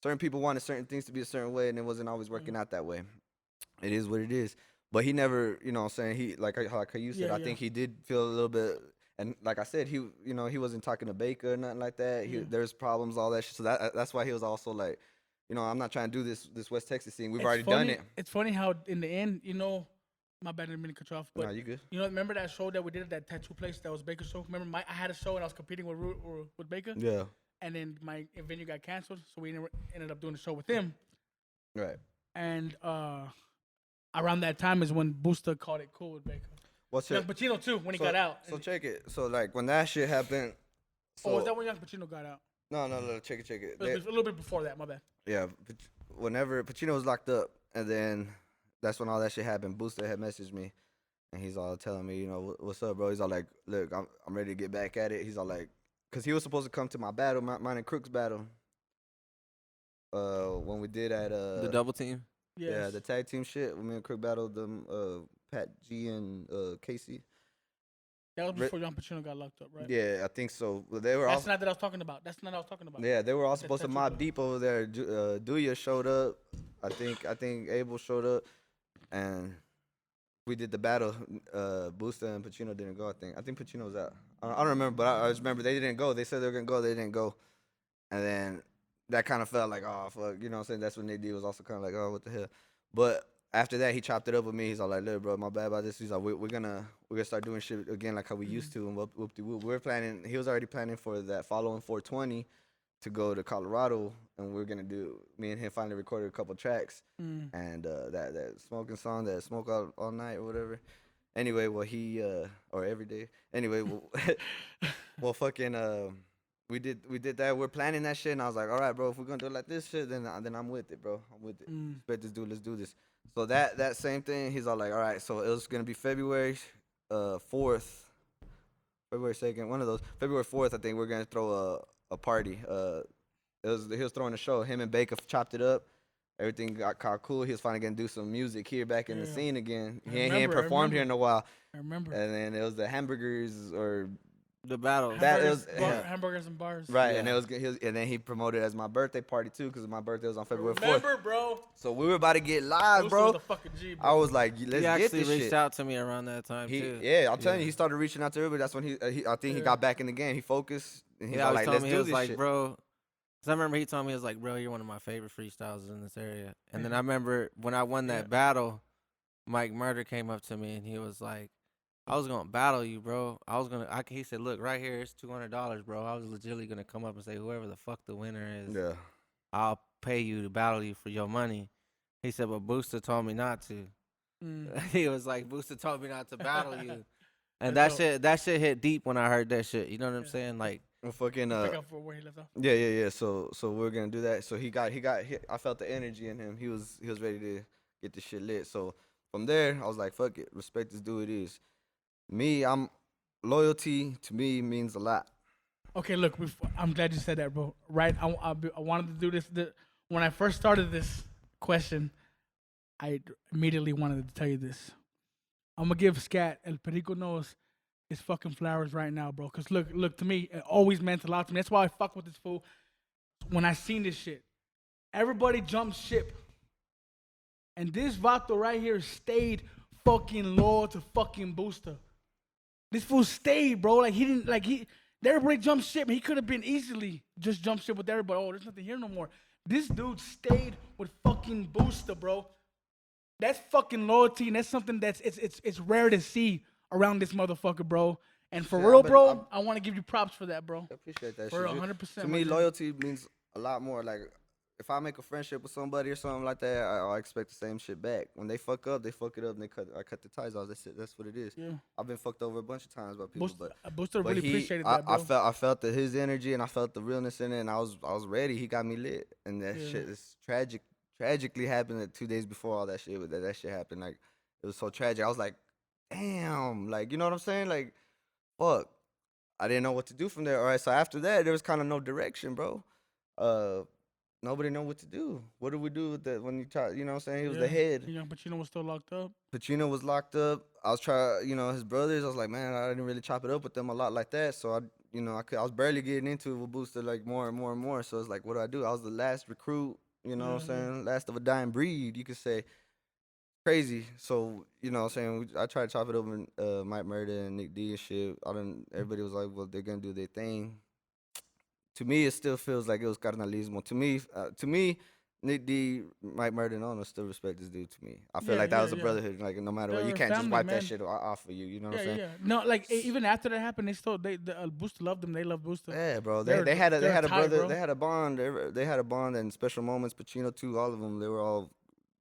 certain people wanted certain things to be a certain way, and it wasn't always working out that way. It is what it is. But he never, you know what I'm saying, he, like you said, I think he did feel a little bit, and like I said, he wasn't talking to Baker or nothing like that. There's problems, all that shit. So that's why he was also like, you know, I'm not trying to do this West Texas thing. We've already done it. It's funny how in the end, you know, my bad, I didn't mean to cut you off. But no, you good. You know, remember that show that we did at that tattoo place that was Baker's show? Remember, I had a show and I was competing with Baker. Yeah. And then my venue got canceled, so we ended up doing the show with him. Right. And around that time is when Busta called it cool with Baker. Young Pacino too, when he got out. So check it. So like when that shit happened. Was that when Young Pacino got out? No. Check it. It was a little bit before that. My bad. Yeah. Whenever Pacino was locked up, and then that's when all that shit happened. Busta had messaged me, and he's all telling me, you know, what's up, bro? He's all like, look, I'm ready to get back at it. He's all like, because he was supposed to come to my battle, mine and Crook's battle. When we did at the double team. Yes. Yeah, the tag team shit. When me and Crook battled them, Pat G and Casey. That was before Young Pacino got locked up, right? Yeah, I think so. They were. That's not that I was talking about. Yeah, they were all supposed to mob deep over there. Duya showed up. I think Abel showed up, and we did the battle. Busta and Pacino didn't go. I think Pacino was out. I don't remember, but I just remember they didn't go. They said they were gonna go. They didn't go, and then that kind of felt like, oh fuck, you know what I'm saying? That's when Nick D was also kind of like, oh, what the hell. But after that, he chopped it up with me. He's all like, look, bro, my bad about this. He's like, we're gonna start doing shit again like how we used to. And we're planning. He was already planning for that following 420 to go to Colorado, and we're gonna do. Me and him finally recorded a couple tracks, and that smoking song, that smoke all night or whatever. Anyway, well or every day. Anyway, well fucking we did that. We're planning that shit, and I was like, all right, bro, if we're gonna do it like this shit, then I'm with it, bro. I'm with it. Respect this dude. Let's do this. So that same thing, he's all like, all right. So it was gonna be February 4th, February 2nd, one of those. February 4th, I think we're gonna throw a party. He was throwing a show. Him and Baker chopped it up. Everything got cool. He was finally gonna do some music here back in the scene again. He ain't performed here in a while. I remember. And then it was the hamburgers or the battle. Hamburgers and bars. Right, yeah. And then he promoted it as my birthday party too, because my birthday was on February 4th. Remember, bro. So we were about to get live, bro. Was a fucking G, bro. I was like, let's get this shit. He actually reached out to me around that time too. Yeah, I'm telling you, he started reaching out to everybody. That's when I think he got back in the game. He focused. And he was like, let's do this shit. Bro, because I remember he told me, he was like, bro, you're one of my favorite freestylers in this area. And then I remember when I won that battle, Mike Murder came up to me and he was like, I was gonna battle you, bro. He said, look, right here, it's $200, bro. I was legitimately gonna come up and say, whoever the fuck the winner is, I'll pay you to battle you for your money. He said, but Busta told me not to. He was like, Busta told me not to battle you. And that shit hit deep when I heard that shit. You know what I'm saying? Like, fucking pick up for where he left off. Yeah. So we're gonna do that. So he got hit. I felt the energy in him. He was ready to get the shit lit. So from there, I was like, fuck it, respect this dude. It is. Me, loyalty to me means a lot. Okay, look, I'm glad you said that, bro. Right, I wanted to do this. When I first started this question, I immediately wanted to tell you this. I'm gonna give Skat, El Periko knows, his fucking flowers right now, bro. Cause look, to me, it always meant a lot to me. That's why I fuck with this fool. When I seen this shit, everybody jumped ship, and this vato right here stayed fucking loyal to fucking Busta. This fool stayed, bro. Like everybody jumped ship. He could have been easily just jump ship with everybody. Oh, there's nothing here no more. This dude stayed with fucking Busta, bro. That's fucking loyalty, and that's something that's it's rare to see around this motherfucker, bro. And for real, bro, I want to give you props for that, bro. I appreciate that. For 100%. To me, loyalty means a lot more. Like, if I make a friendship with somebody or something like that, I expect the same shit back. When they fuck up, they fuck it up, and I cut the ties off. That's it. That's what it is. Yeah. I've been fucked over a bunch of times by people, Booster really appreciated that, bro. I felt his energy, and I felt the realness in it, and I was ready. He got me lit, and that shit is tragically happened 2 days before all that shit. That shit happened. Like, it was so tragic. I was like, damn. Like, you know what I'm saying? Like, fuck. I didn't know what to do from there. All right, so after that, there was kind of no direction, bro. Nobody know what to do. What do we do with that when you try? You know what I'm saying? He was the head. Pacino was still locked up. Pacino was locked up. I was trying, his brothers. I was like, man, I didn't really chop it up with them a lot like that. So I was barely getting into it with Booster like more and more and more. So it's like, what do? I was the last recruit. You know what I'm saying? Last of a dying breed, you could say. Crazy. So, you know what I'm saying? I tried to chop it up with Mike Murda and Nick D and shit. Everybody was like, well, they're going to do their thing. To me, it still feels like it was carnalismo. To me, Nick D, Mike Murda, and all still respect this dude to me. I feel like that was a brotherhood. Like, no matter what, you can't just wipe that shit off of you. You know what I'm saying? Yeah. No, like even after that happened, Booster loved them. They loved Booster. Yeah, bro. They had a brother. Bro. They had a bond. They had a bond and special moments. Pacino too. All of them. They were all,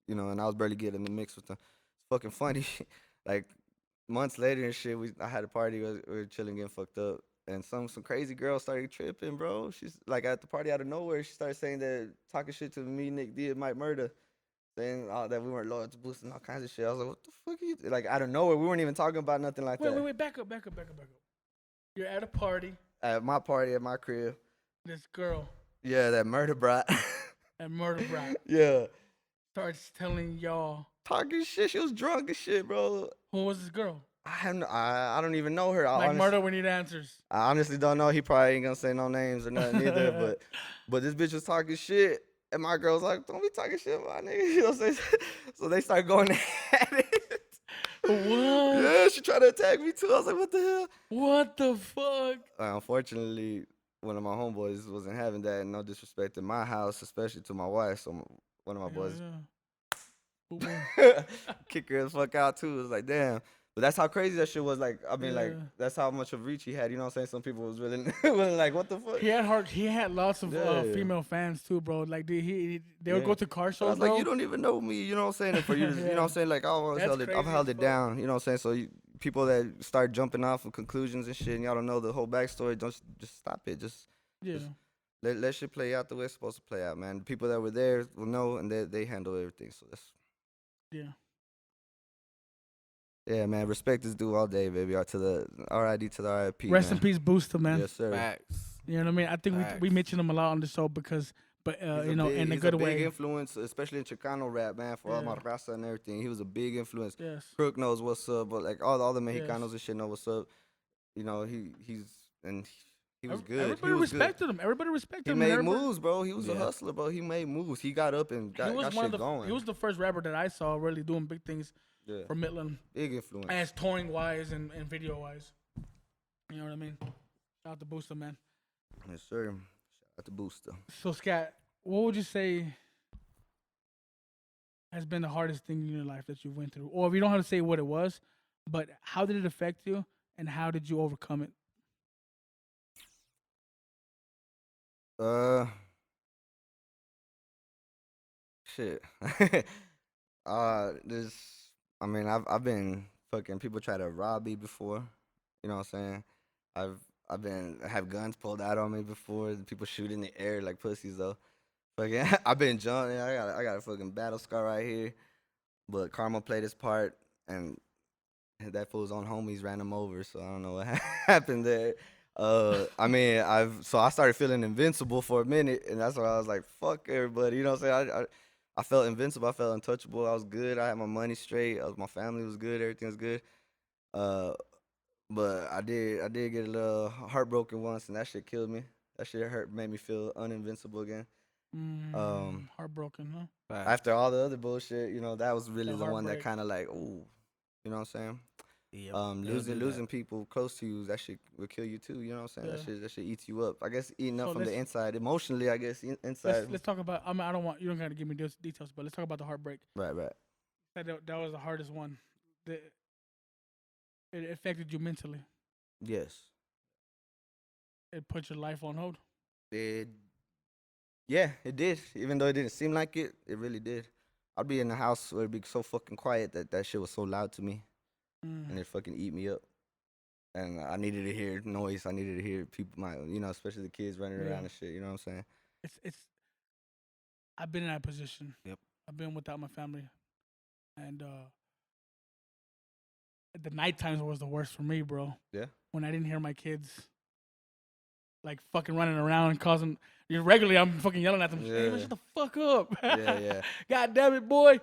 and I was barely getting in the mix with them. It's fucking funny. Like months later and shit, I had a party. We were chilling, getting fucked up. And some crazy girl started tripping, bro. She's like at the party out of nowhere. She started saying that, talking shit to me, Nick D, and Mike Murda, saying that we weren't loyal to Booster and all kinds of shit. I was like, what the fuck are you? Like out of nowhere, we weren't even talking about nothing like that. Wait, back up. You're at a party. At my party, at my crib. This girl. Yeah, that murder brat. That murder brat. Yeah. Starts telling y'all. Talking shit. She was drunk and shit, bro. Who was this girl? I don't even know her. Murder, we need answers. I honestly don't know. He probably ain't gonna say no names or nothing either. But this bitch was talking shit, and my girl was like, "Don't be talking shit about nigga." You know what I'm saying? So they started going at it. What? Yeah, she tried to attack me too. I was like, "What the hell?" What the fuck? Unfortunately, one of my homeboys wasn't having that, and no disrespect to my house, especially to my wife. So one of my boys kick her the fuck out too. It was like, damn. But that's how crazy that shit was. Like, I mean, like, that's how much of reach he had. You know what I'm saying? Some people was really like, what the fuck? He had lots of female fans too, bro. Like, they would go to car shows. I was like, you don't even know me. You know what I'm saying? And for you, to, you know what I'm saying? Like, I've held it down. You know what I'm saying? So people that start jumping off of conclusions and shit, and y'all don't know the whole backstory, just stop it. Just let shit play out the way it's supposed to play out, man. The people that were there will know, and they handle everything. So that's Yeah, man. Respect is due all day, baby. To the RID to the RIP. Rest in peace, Booster, man. Yes, sir. Facts. You know what I mean? I think we mentioned him a lot on the show because, in a good way. He's a big influence, especially in Chicano rap, man. For all my raza and everything, he was a big influence. Yes. Crook knows what's up, but like all the Mexicanos and shit know what's up. You know, he was good. Everybody respected him. Everybody respected him. He made moves, bro. He was a hustler, bro. He made moves. He got up and got shit going. He was the first rapper that I saw really doing big things for Midland. Big influence. As touring wise and video wise. You know what I mean? Shout out to Booster, man. Yes, sir. Shout out to Booster. So, Skat, what would you say has been the hardest thing in your life that you went through? Or if you don't have to say what it was, but how did it affect you and how did you overcome it? Shit. I've been fucking people try to rob me before. You know what I'm saying? I have guns pulled out on me before. People shoot in the air like pussies though. Fucking I've been jumping. I got a fucking battle scar right here. But karma played his part and that fool's own homies ran him over, so I don't know what happened there. I started feeling invincible for a minute, and that's why I was like, fuck everybody. You know what I'm saying? I felt invincible. I felt untouchable. I was good. I had my money straight. My family was good. Everything was good. But I did get a little heartbroken once, and that shit killed me. That shit made me feel uninvincible again. Heartbroken, huh? Right. After all the other bullshit, that was really the one that kind of like, ooh, you know what I'm saying? Yeah, losing people close to you, that shit will kill you too. You know what I'm saying? That shit eats you up. I guess eating up from the inside, emotionally. I guess inside. Let's talk about. I don't want you don't gotta give me those details, but let's talk about the heartbreak. Right. That was the hardest one. It affected you mentally. Yes. It put your life on hold. It, yeah, it did. Even though it didn't seem like it, it really did. I'd be in the house where it'd be so fucking quiet that shit was so loud to me, and it fucking eat me up. And I needed to hear noise. I needed to hear people, especially the kids running around and shit. You know what I'm saying? It's. I've been in that position. Yep. I've been without my family, and the night times was the worst for me, bro. Yeah. When I didn't hear my kids, like fucking running around and causing. Regularly, I'm fucking yelling at them. Hey, man, shut the fuck up. Yeah. God damn it, boy.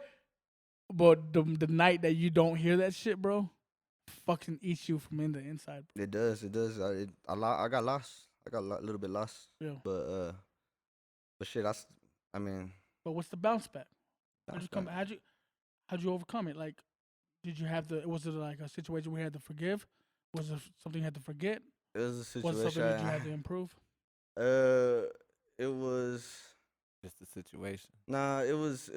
But the night that you don't hear that shit, bro, fucking eats you from the inside. It does. It does. I got lost. I got a little bit lost. Yeah. But shit, I mean. But what's the bounce back? How'd you overcome it? Like, did you have was it like a situation where you had to forgive? Was it something you had to forget? It was a situation. Was it something that you had to improve? It was just a situation. Nah, it was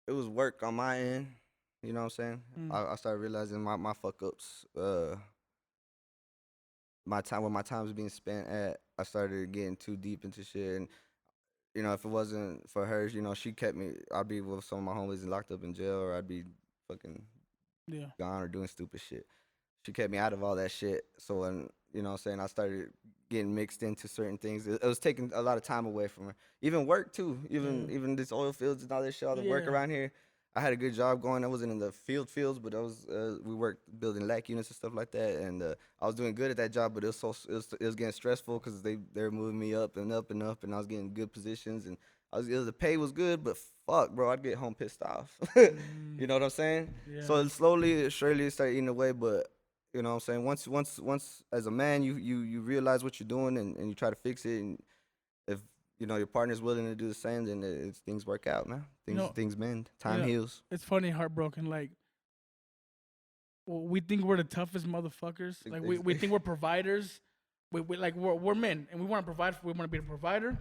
work on my end. You know what I'm saying? I started realizing my fuck ups. My time's being spent at. I started getting too deep into shit, and if it wasn't for her, she kept me. I'd be with some of my homies and locked up in jail, or I'd be fucking gone or doing stupid shit. She kept me out of all that shit. So when I started getting mixed into certain things. It was taking a lot of time away from her. Even work too. Even this oil fields and all this shit, all the work around here. I had a good job going. I wasn't in the fields, but we worked building LAC units and stuff like that, and I was doing good at that job. But it was getting stressful because they were moving me up and up and up, and I was getting good positions, and the pay was good, but fuck, bro, I'd get home pissed off. You know what I'm saying? Yeah. So slowly, surely, it started eating away. But you know what I'm saying? Once as a man, you realize what you're doing and you try to fix it, and if your partner's willing to do the same, then things work out, man. Things mend. Time heals. It's funny, Heartbroken. Like, we think we're the toughest motherfuckers. Like, we think we're providers. We're men, and we want to provide. We want to be the provider.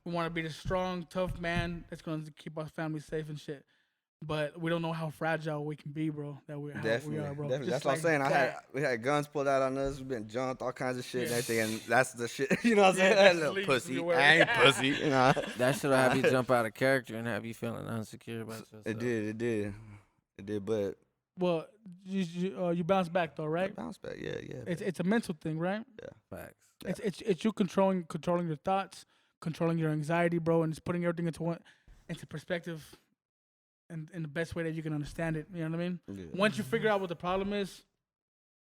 We want to be the strong, tough man that's going to keep our family safe and shit. But we don't know how fragile we can be, bro. We are, bro. Definitely. That's what I'm saying. We had guns pulled out on us. We've been jumped, all kinds of shit and everything. And that's the shit. You know what I'm saying? That little pussy. I ain't pussy. That shit'll have you jump out of character and have you feeling insecure about yourself. It did. But well, you bounce back though, right? I bounce back. Yeah. It's a mental thing, right? Yeah. Facts. Yeah. It's you controlling your thoughts, controlling your anxiety, bro, and just putting everything into perspective. In the best way that you can understand it, you know what I mean. Yeah. Once you figure out what the problem is,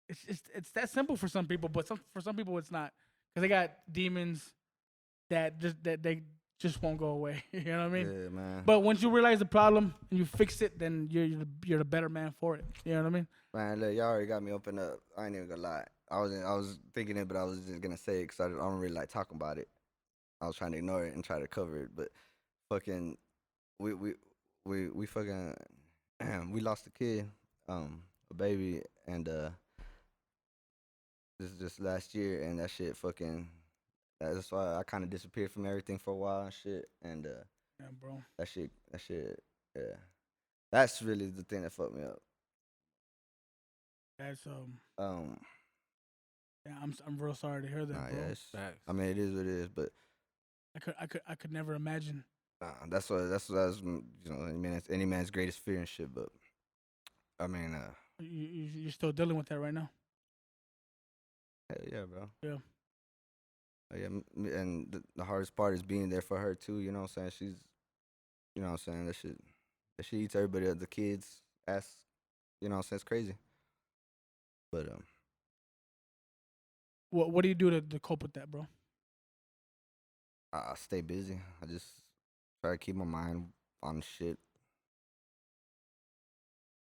it's that simple for some people, but for some people it's not, because they got demons that they just won't go away. You know what I mean? Yeah, man. But once you realize the problem and you fix it, then you're the better man for it. You know what I mean? Man, look, y'all already got me open up. I ain't even gonna lie. I was thinking it, but I was just gonna say it because I don't really like talking about it. I was trying to ignore it and try to cover it, but fucking we fucking we lost a kid, a baby, and this is just last year, and that shit fucking. That's why I kind of disappeared from everything for a while and shit, and yeah, bro. That shit, yeah. That's really the thing that fucked me up. That's Yeah, I'm real sorry to hear that, bro. Yeah, I mean, it is what it is, but I could never imagine. That's what any man's greatest fear and shit. But I mean, you're still dealing with that right now. Hell yeah, bro. Yeah. Yeah, and the hardest part is being there for her too. You know what I'm saying? She's, you know what I'm saying? That shit eats everybody, the kids, ass. You know what I'm saying? It's crazy. But what do you do to cope with that, bro? I stay busy. I just try to keep my mind on shit.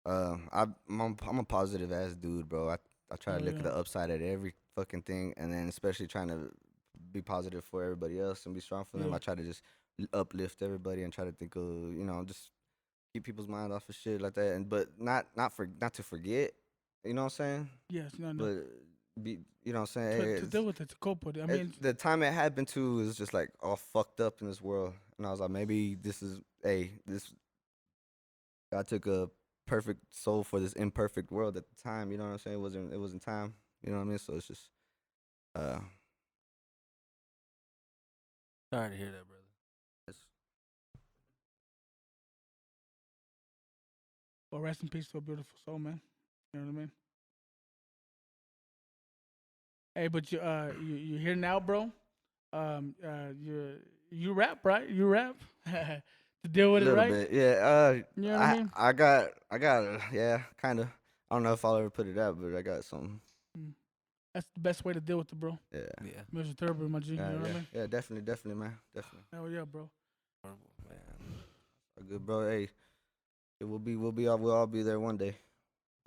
I'm a positive ass dude, bro. I try to look at the upside at every fucking thing, and then especially trying to be positive for everybody else and be strong for them. I try to just uplift everybody and try to think of just keep people's mind off of shit like that, but not to forget. You know what I'm saying? Yes, no. But you know what I'm saying? To deal with it, to cope with it. I mean, the time it happened to is just like all fucked up in this world, and I was like, maybe this God took a perfect soul for this imperfect world at the time. You know what I'm saying? It wasn't time. You know what I mean? So it's just, Sorry to hear that, brother. Well, rest in peace to a beautiful soul, man. You know what I mean? Hey, but you here now, bro? You rap, right? You rap to deal with it, right? A little bit, yeah. You know what I mean? I got, yeah, kind of. I don't know if I'll ever put it out, but I got some. That's the best way to deal with it, bro. Yeah. Mr. Turbo, my G. You know what I mean? Yeah, definitely, man, definitely. Hell yeah, bro. Good, bro. Hey, we'll all be there one day.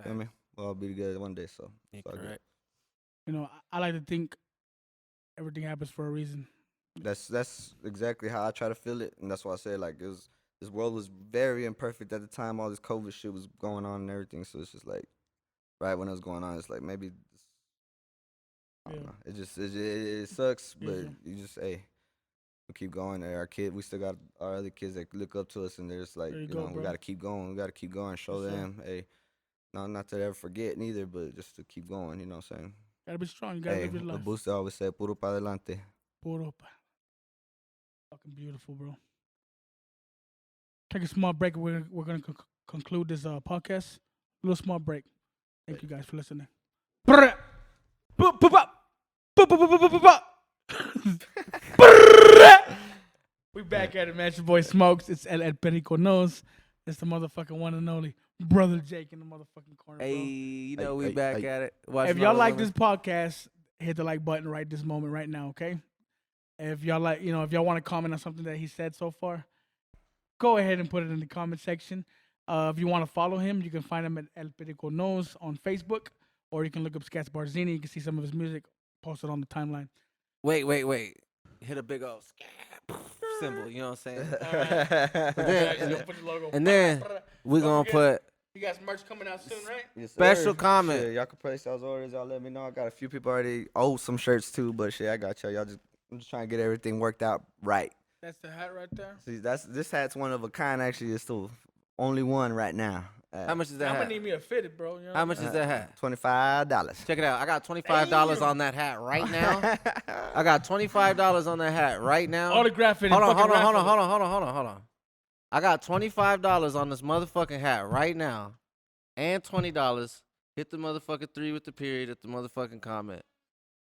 Feel me? We'll all be together one day. So, correct. You know, I like to think everything happens for a reason. That's exactly how I try to feel it, and that's why I say like this world was very imperfect at the time. All this COVID shit was going on and everything. So it's just like, right when it was going on, it's like maybe. I don't know. It sucks, but you just we keep going. Our kid, we still got our other kids that look up to us, and they're just like, we gotta keep going. We gotta keep going. Show them, hey, no, not to ever forget neither, but just to keep going. You know what I'm saying? Gotta be strong. You gotta live your life. The booster always said, "Puro pa adelante." Puro pa. Fucking beautiful, bro. Take a small break. We're gonna conclude this podcast. A little small break. Thank you guys for listening. We back at it, man. It's your boy Smokes. It's El Periko knows. It's the motherfucking one and only Brother Jake in the motherfucking corner, bro. Hey, you know we back at it. If y'all like this podcast, hit the like button right this moment, right now, okay? If y'all like, if y'all want to comment on something that he said so far, go ahead and put it in the comment section. If you want to follow him, you can find him at El Periko Knows on Facebook, or you can look up Skat Barzini. You can see some of his music posted on the timeline. Wait. Hit a big old symbol, you know what I'm saying? And then we're going to put... You guys merch coming out soon, right? Yes, special comment. Shit, y'all can place those orders. Y'all let me know. I got a few people already owe some shirts too, but shit, I got y'all. I'm just trying to get everything worked out right. That's the hat right there. See, this hat's one of a kind. Actually, it's the only one right now. How much is that hat? I'm gonna need me a fitted, bro. You know How much is that hat? $25. Check it out. I got $25 on that hat right now. I got $25 on that hat right now. Autograph it. Hold on. I got $25 on this motherfucking hat right now, and $20. Hit the motherfucking 3 with the period at the motherfucking comment.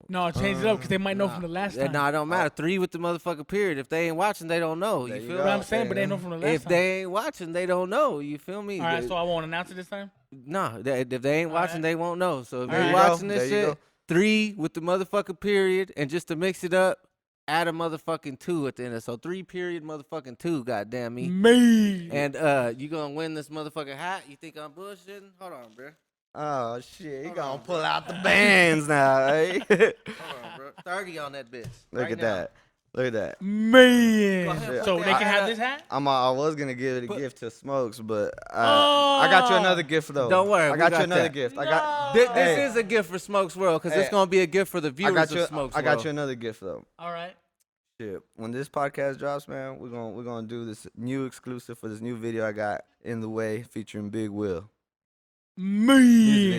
No, change it up because they might know from the last time. No, it don't matter. 3 with the motherfucking period. If they ain't watching, they don't know. You feel me? What I'm saying, but they know from the last time. If they ain't watching, they don't know. You feel me? All right, so I won't announce it this time? No, if they ain't watching, they won't know. So if All you're right. watching this shit, 3 with the motherfucking period, and just to mix it up, add a motherfucking 2 at the end. So 3 period motherfucking 2, goddamn me. And you gonna win this motherfucking hat? You think I'm bullshitting? Hold on, bro. Oh shit, he gonna pull out the bands now, eh? Hold on, bro. 30 on that bitch. Look at that. Look at that. Man. So they can have this hat? I was gonna give it a gift to Smokes, but I got you another gift though. Don't worry, I got you another gift. This is a gift for Smokes World because it's gonna be a gift for the viewers of Smokes World. I got you another gift though. All right. Shit. When this podcast drops, man, we're gonna do this new exclusive for this new video I got in the way featuring Big Will.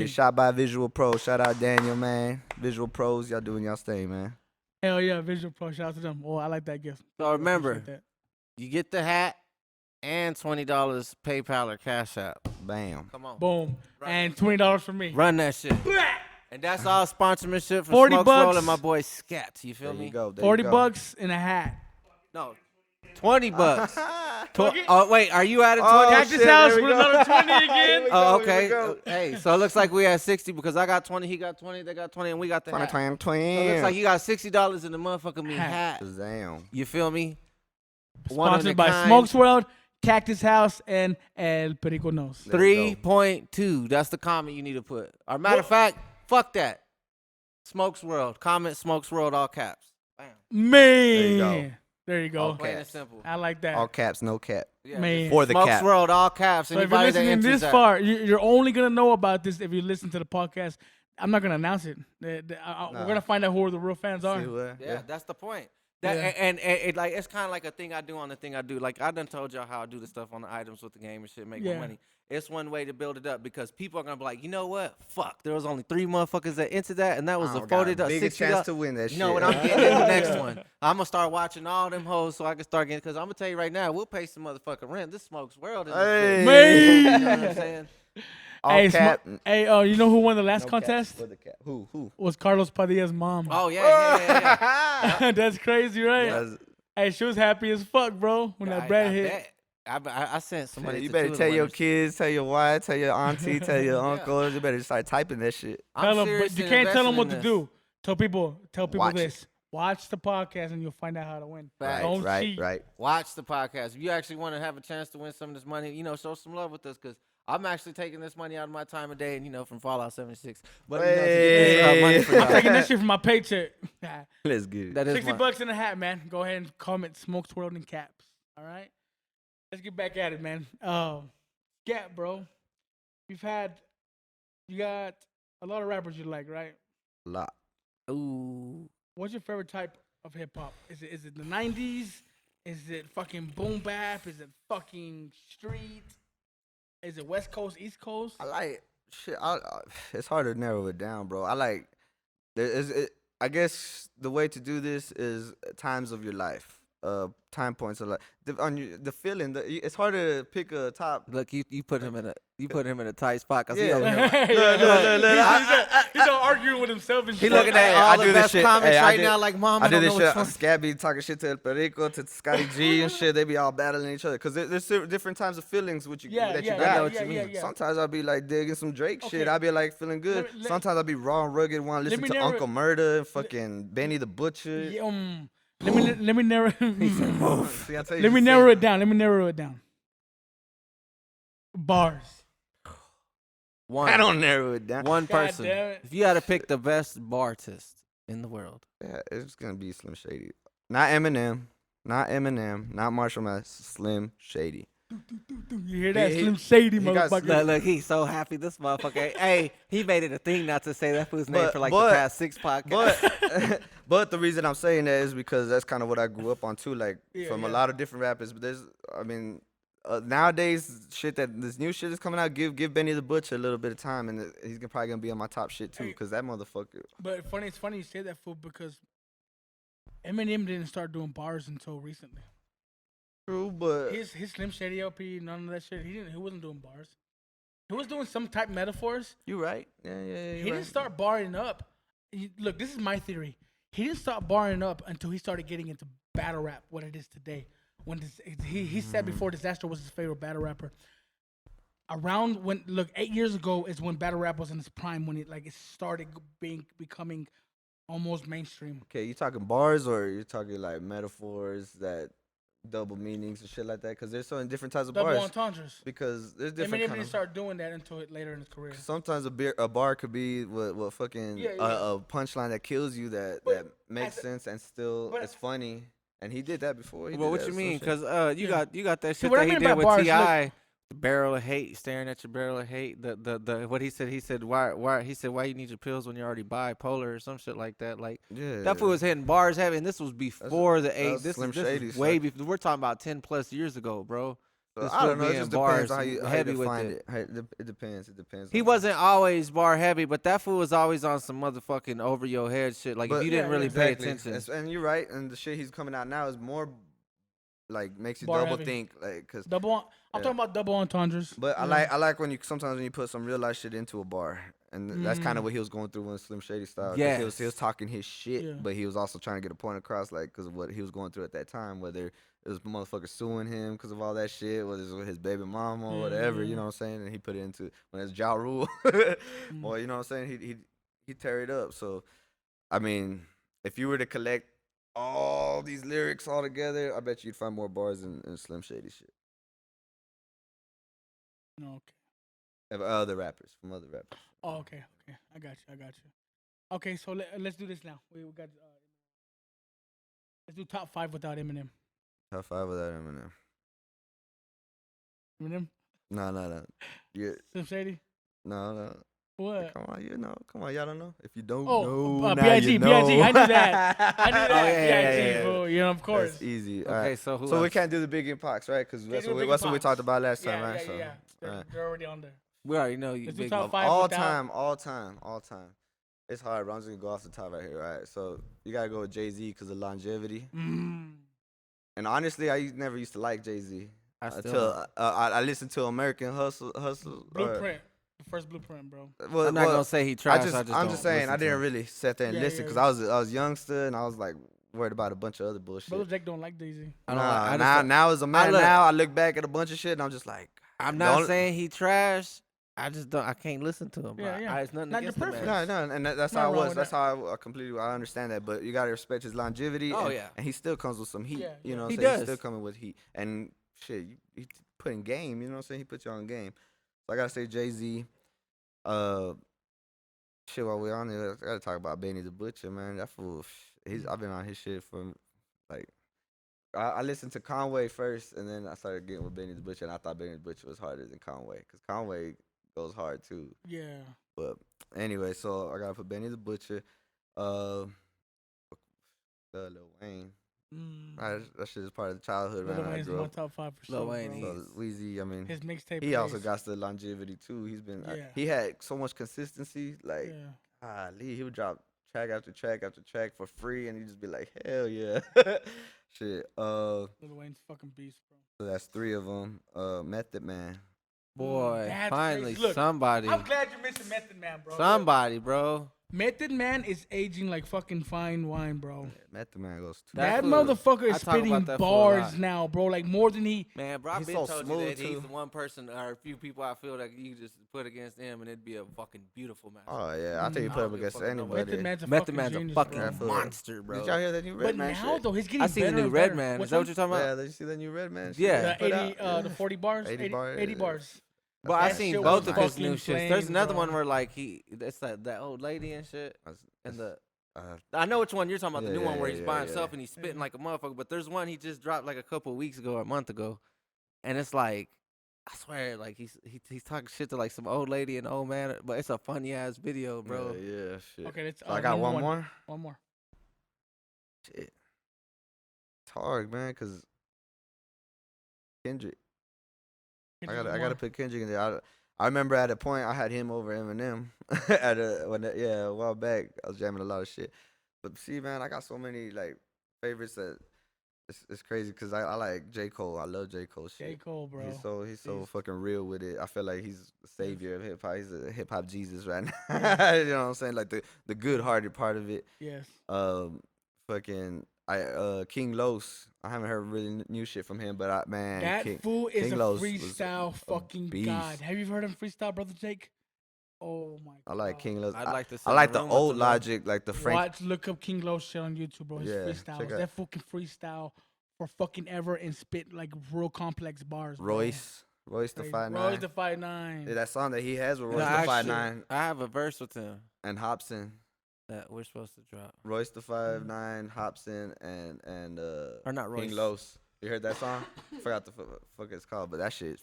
Shot by Visual Pro. Shout out Daniel, man. Visual Pros, y'all doing y'all thing, man. Hell yeah, Visual Pro. Shout out to them. Oh, I like that gift. So remember, you get the hat and $20 PayPal or Cash App. Bam. Come on. Boom. And $20 for me. Run that shit. And that's all sponsorship for $40 Smokes World and my boy Skat. You feel me? There you go. $40 in a hat. No. $20. Oh wait, are you at a 20? Cactus House with another 20 again. Oh, okay. Hey, so it looks like we at 60 because I got 20, he got 20, they got 20, and we got the hat. 20. So it looks like you got $60 in the motherfucking hat. Damn. You feel me? Sponsored by Smokes World, Cactus House, and El Perico Knows. 3.2. That's the comment you need to put. Or matter of fact, fuck that. Smokes World. Comment Smokes World, all caps. Bam. Man. There you go. Plain and simple. I like that. All caps, no cap. Yeah, man. For the Smokes cap. World, all caps. So if you're listening this far, you're only going to know about this if you listen to the podcast. I'm not going to announce it. We're going to find out who the real fans are. Yeah, that's the point. And it like it's kind of like a thing I do on the thing I do. Like I done told y'all how I do the stuff on the items with the game and shit, make my money. It's one way to build it up because people are gonna be like, you know what? Fuck, there was only 3 motherfuckers that entered that, and that was a 40 to 60 chance to win that shit. You know what? I'm getting in the next one. I'm gonna start watching all them hoes so I can start getting. Because I'm gonna tell you right now, we'll pay some motherfucking rent. This smokes world in this bitch. Man. You know what I'm saying? You know who won the last contest? For the cap. Who? Was Carlos Padilla's mom. Oh yeah. That's crazy, right? Yeah. Hey, she was happy as fuck, bro, when that bread hit. Bet. I sent somebody. You to better tell your kids, tell your wife, tell your auntie, tell your uncles. You better start typing that shit. Tell them, but you can't tell them what to do. Tell people Watch this. Watch the podcast and you'll find out how to win. Right. Watch the podcast. If you actually want to have a chance to win some of this money, show some love with us because I'm actually taking this money out of my time of day and, from Fallout 76. But, to get this money for y'all. I'm taking that shit from my paycheck. Let's get it. That is $60 in a hat, man. Go ahead and comment Smokes World in caps. All right? Let's get back at it, man. Skat, bro. You got a lot of rappers you like, right? A lot. Ooh. What's your favorite type of hip hop? Is it the 90s? Is it fucking boom bap? Is it fucking street? Is it West Coast, East Coast? I like shit. It's hard to narrow it down, bro. I guess the way to do this is times of your life. Time points of life. The feeling. It's hard to pick a top. Look, you put him in a tight spot because Yeah. He's all arguing with himself and shit. He looking at all the best comments right now like, Mom, I do don't this know shit. which one. Skat be talking shit to El Periko, to Scotty G and shit. They be all battling each other because there's different times of feelings that you got. I know what you mean. Sometimes I'll be like digging some Drake shit. I'll be like feeling good. Sometimes I'll be raw and rugged, want to listen to Uncle Murder and fucking Benny the Butcher. Let me narrow. See, Let me narrow it down. Bars. I don't narrow it down. One person. If you had to pick the best bar artist in the world, it's gonna be Slim Shady. Not Eminem. Not Marshall Mathers. Slim Shady. You hear that? Slim Shady, motherfucker. Look, he's so happy. This motherfucker. Hey, he made it a thing not to say that fool's name for the past 6 podcasts. But the reason I'm saying that is because that's kind of what I grew up on too, from a lot of different rappers. But nowadays, this new shit is coming out. Give Benny the Butcher a little bit of time, and he's probably gonna be on my top shit too, because that motherfucker. But it's funny you say that, fool, because Eminem didn't start doing bars until recently. True, but his Slim Shady LP, none of that shit. He wasn't doing bars. He was doing some type metaphors. You right? Yeah. He didn't start barring up. Look, this is my theory. He didn't start barring up until he started getting into battle rap, what it is today. When he said before Disaster was his favorite battle rapper. 8 years ago is when battle rap was in its prime, when it started becoming almost mainstream. Okay, you talking bars or you talking like metaphors that double meanings and shit like that? Because there's so many different types of double bars. Entendres. Because there's different. Eminem didn't start doing that until later in his career. Sometimes a bar could be what fucking a punchline that kills you that makes sense and still it's funny. And he did that before. What you mean? Because you got that shit that he did with T.I. The barrel of hate, staring at your barrel of hate. The what he said why you need your pills when you're already bipolar or some shit like that. That fool was hitting bars heavy, and this was before the 8. This is way before. We're talking about 10+ years ago, bro. I don't know. It just depends on how you define it. It depends. He wasn't always bar heavy, but that fool was always on some motherfucking over your head shit. If you didn't really pay attention. And you're right. And the shit he's coming out now is more makes you bar double heavy. think. Cause I'm talking about double entendres. But I like when you put some real life shit into a bar. And that's kind of what he was going through when Slim Shady style. Yeah, he was talking his shit, but he was also trying to get a point across, because of what he was going through at that time, whether it was motherfuckers suing him because of all that shit, whether it was his baby mama or whatever, you know what I'm saying? And he put it into when it's Ja Rule, or you know what I'm saying? He tear it up. So, I mean, if you were to collect all these lyrics all together, I bet you'd find more bars in Slim Shady shit. Okay. From other rappers. Oh, okay. I got you. Okay, so let's do this now. We got. Let's do top 5 without Eminem. Top 5 without Eminem. Eminem? No. Yeah. Slim Shady? No. What? Come on, you know. Come on, y'all don't know. If you don't Oh, know, now B.I.G. you know. B.I.G. I knew that. I knew that. yeah. B.I.G. Bro. You know, of course. That's easy. Okay, Alright. so who So we else? can't do the Big and Pox, right? Because Can't that's do what Big we and talked Pox. about last time, Yeah, right? yeah, yeah. Alright. They're already on there. We already know you Let's do big. top Of 5 all without- time, all time. It's hard, bro. I'm just gonna go off the top right here, right? So you gotta go with Jay-Z because of longevity. And honestly, I never used to like Jay-Z until I listened to American Hustle. Blueprint. The first Blueprint, bro. Well, I'm not gonna say he trash. I'm just saying I didn't really sit there and Yeah, listen yeah, because yeah. I was youngster and I was like worried about a bunch of other bullshit. Brother Jake don't like Jay-Z. Now as a man, I look back at a bunch of shit and I'm just like, I'm not saying he trash. I just don't. I can't listen to him. Yeah, yeah. It's nothing Not against your the man. preference. No, and that's Nothing how I wrong was. with That's that. how I understand that. But you gotta respect his longevity. Oh, and, yeah. and he still comes with some heat. Yeah, You know, He what I'm saying? does. He's still coming with heat. And shit, he put in game. You know what I'm saying? He put you on game. So I gotta say Jay-Z. Shit, while we're on there, I gotta talk about Benny the Butcher, man. That fool. I've been on his shit for like. I listened to Conway first, and then I started getting with Benny the Butcher, and I thought Benny the Butcher was harder than Conway, because Conway goes hard too. Yeah. But anyway, so I gotta put Benny the Butcher, Lil Wayne. That shit is part of the childhood, Lil man. I Wayne's in grew my up. top 5 for Lil sure, Wayne, bro. So Weezy, I mean, His mixtape. he also plays. got the longevity too. He's been, Yeah. he had so much consistency. Like, Yeah. he would drop track after track after track for free, and he'd just be like, hell yeah, shit. Lil Wayne's fucking beast, bro. So that's 3 of them. Method Man. Boy, That's finally crazy. Look, somebody. I'm glad you mentioned Method Man, bro. Somebody, bro. Method Man is aging like fucking fine wine, bro. Method Man goes too. That fool- motherfucker I is talk about spitting that fool a bars lot. now, bro. Like more than he. Man, bro, I've He's been so told you smooth, that he's too. the one person or a few people I feel like you just put against him and it'd be a fucking beautiful match. Oh yeah, I think you I put don't him give a against fuck with anybody. Method Man's a Method fucking Man's a genius, fucking bro. monster, bro. Did y'all hear that new But Red Man now shit? though, he's getting I seen better the new and Red better. Man. Which Is that what one? you're talking about? Yeah, did you see that new Red Man? shit Yeah. that The he put 80, out? the 40 bars, 80 80 bars. 80 bars. But I That seen shit both was of his new fucking shits. There's flames, another bro. one where like it's that old lady and shit. And the Uh, I know which one you're talking about. The Yeah, new one where yeah, he's yeah, by yeah. himself and he's spitting like a motherfucker. But there's one he just dropped like a couple of weeks ago or a month ago, and it's like I swear like he's talking shit to like some old lady and old man. But it's a funny ass video, bro. Yeah, shit. Okay, let's. So I got one more. One more. Shit. It's hard, man, cause Kendrick. I gotta put Kendrick in there. I remember at a point I had him over Eminem a while back. I was jamming a lot of shit. But see, man, I got so many like favorites that it's crazy because I like J. Cole. I love J. Cole shit. J. Cole, bro. He's so fucking real with it. I feel like he's the savior of hip hop. He's a hip hop Jesus right now. You know what I'm saying? Like the good hearted part of it. Yes. King Los. I haven't heard really new shit from him, but That King, fool is King a Los was freestyle a fucking beast. god. Have you heard him freestyle, brother Jake? Oh my god. I like King Los. I'd like to. I like the old Logic, like the Frank. Look up King Low shit on YouTube, bro. His Yeah, freestyles. check out- That fucking freestyle for fucking ever and spit like real complex bars. Bro. Royce the Crazy. 5'9". Royce the 5'9". Yeah, that song that he has with No, Royce the actually, 5'9" I have a verse with him and Hobson. that we're supposed to drop. Royce the 5'9", Hobson, and Or not Royce. King Los. You heard that song? Forgot the fuck it's called, but that shit.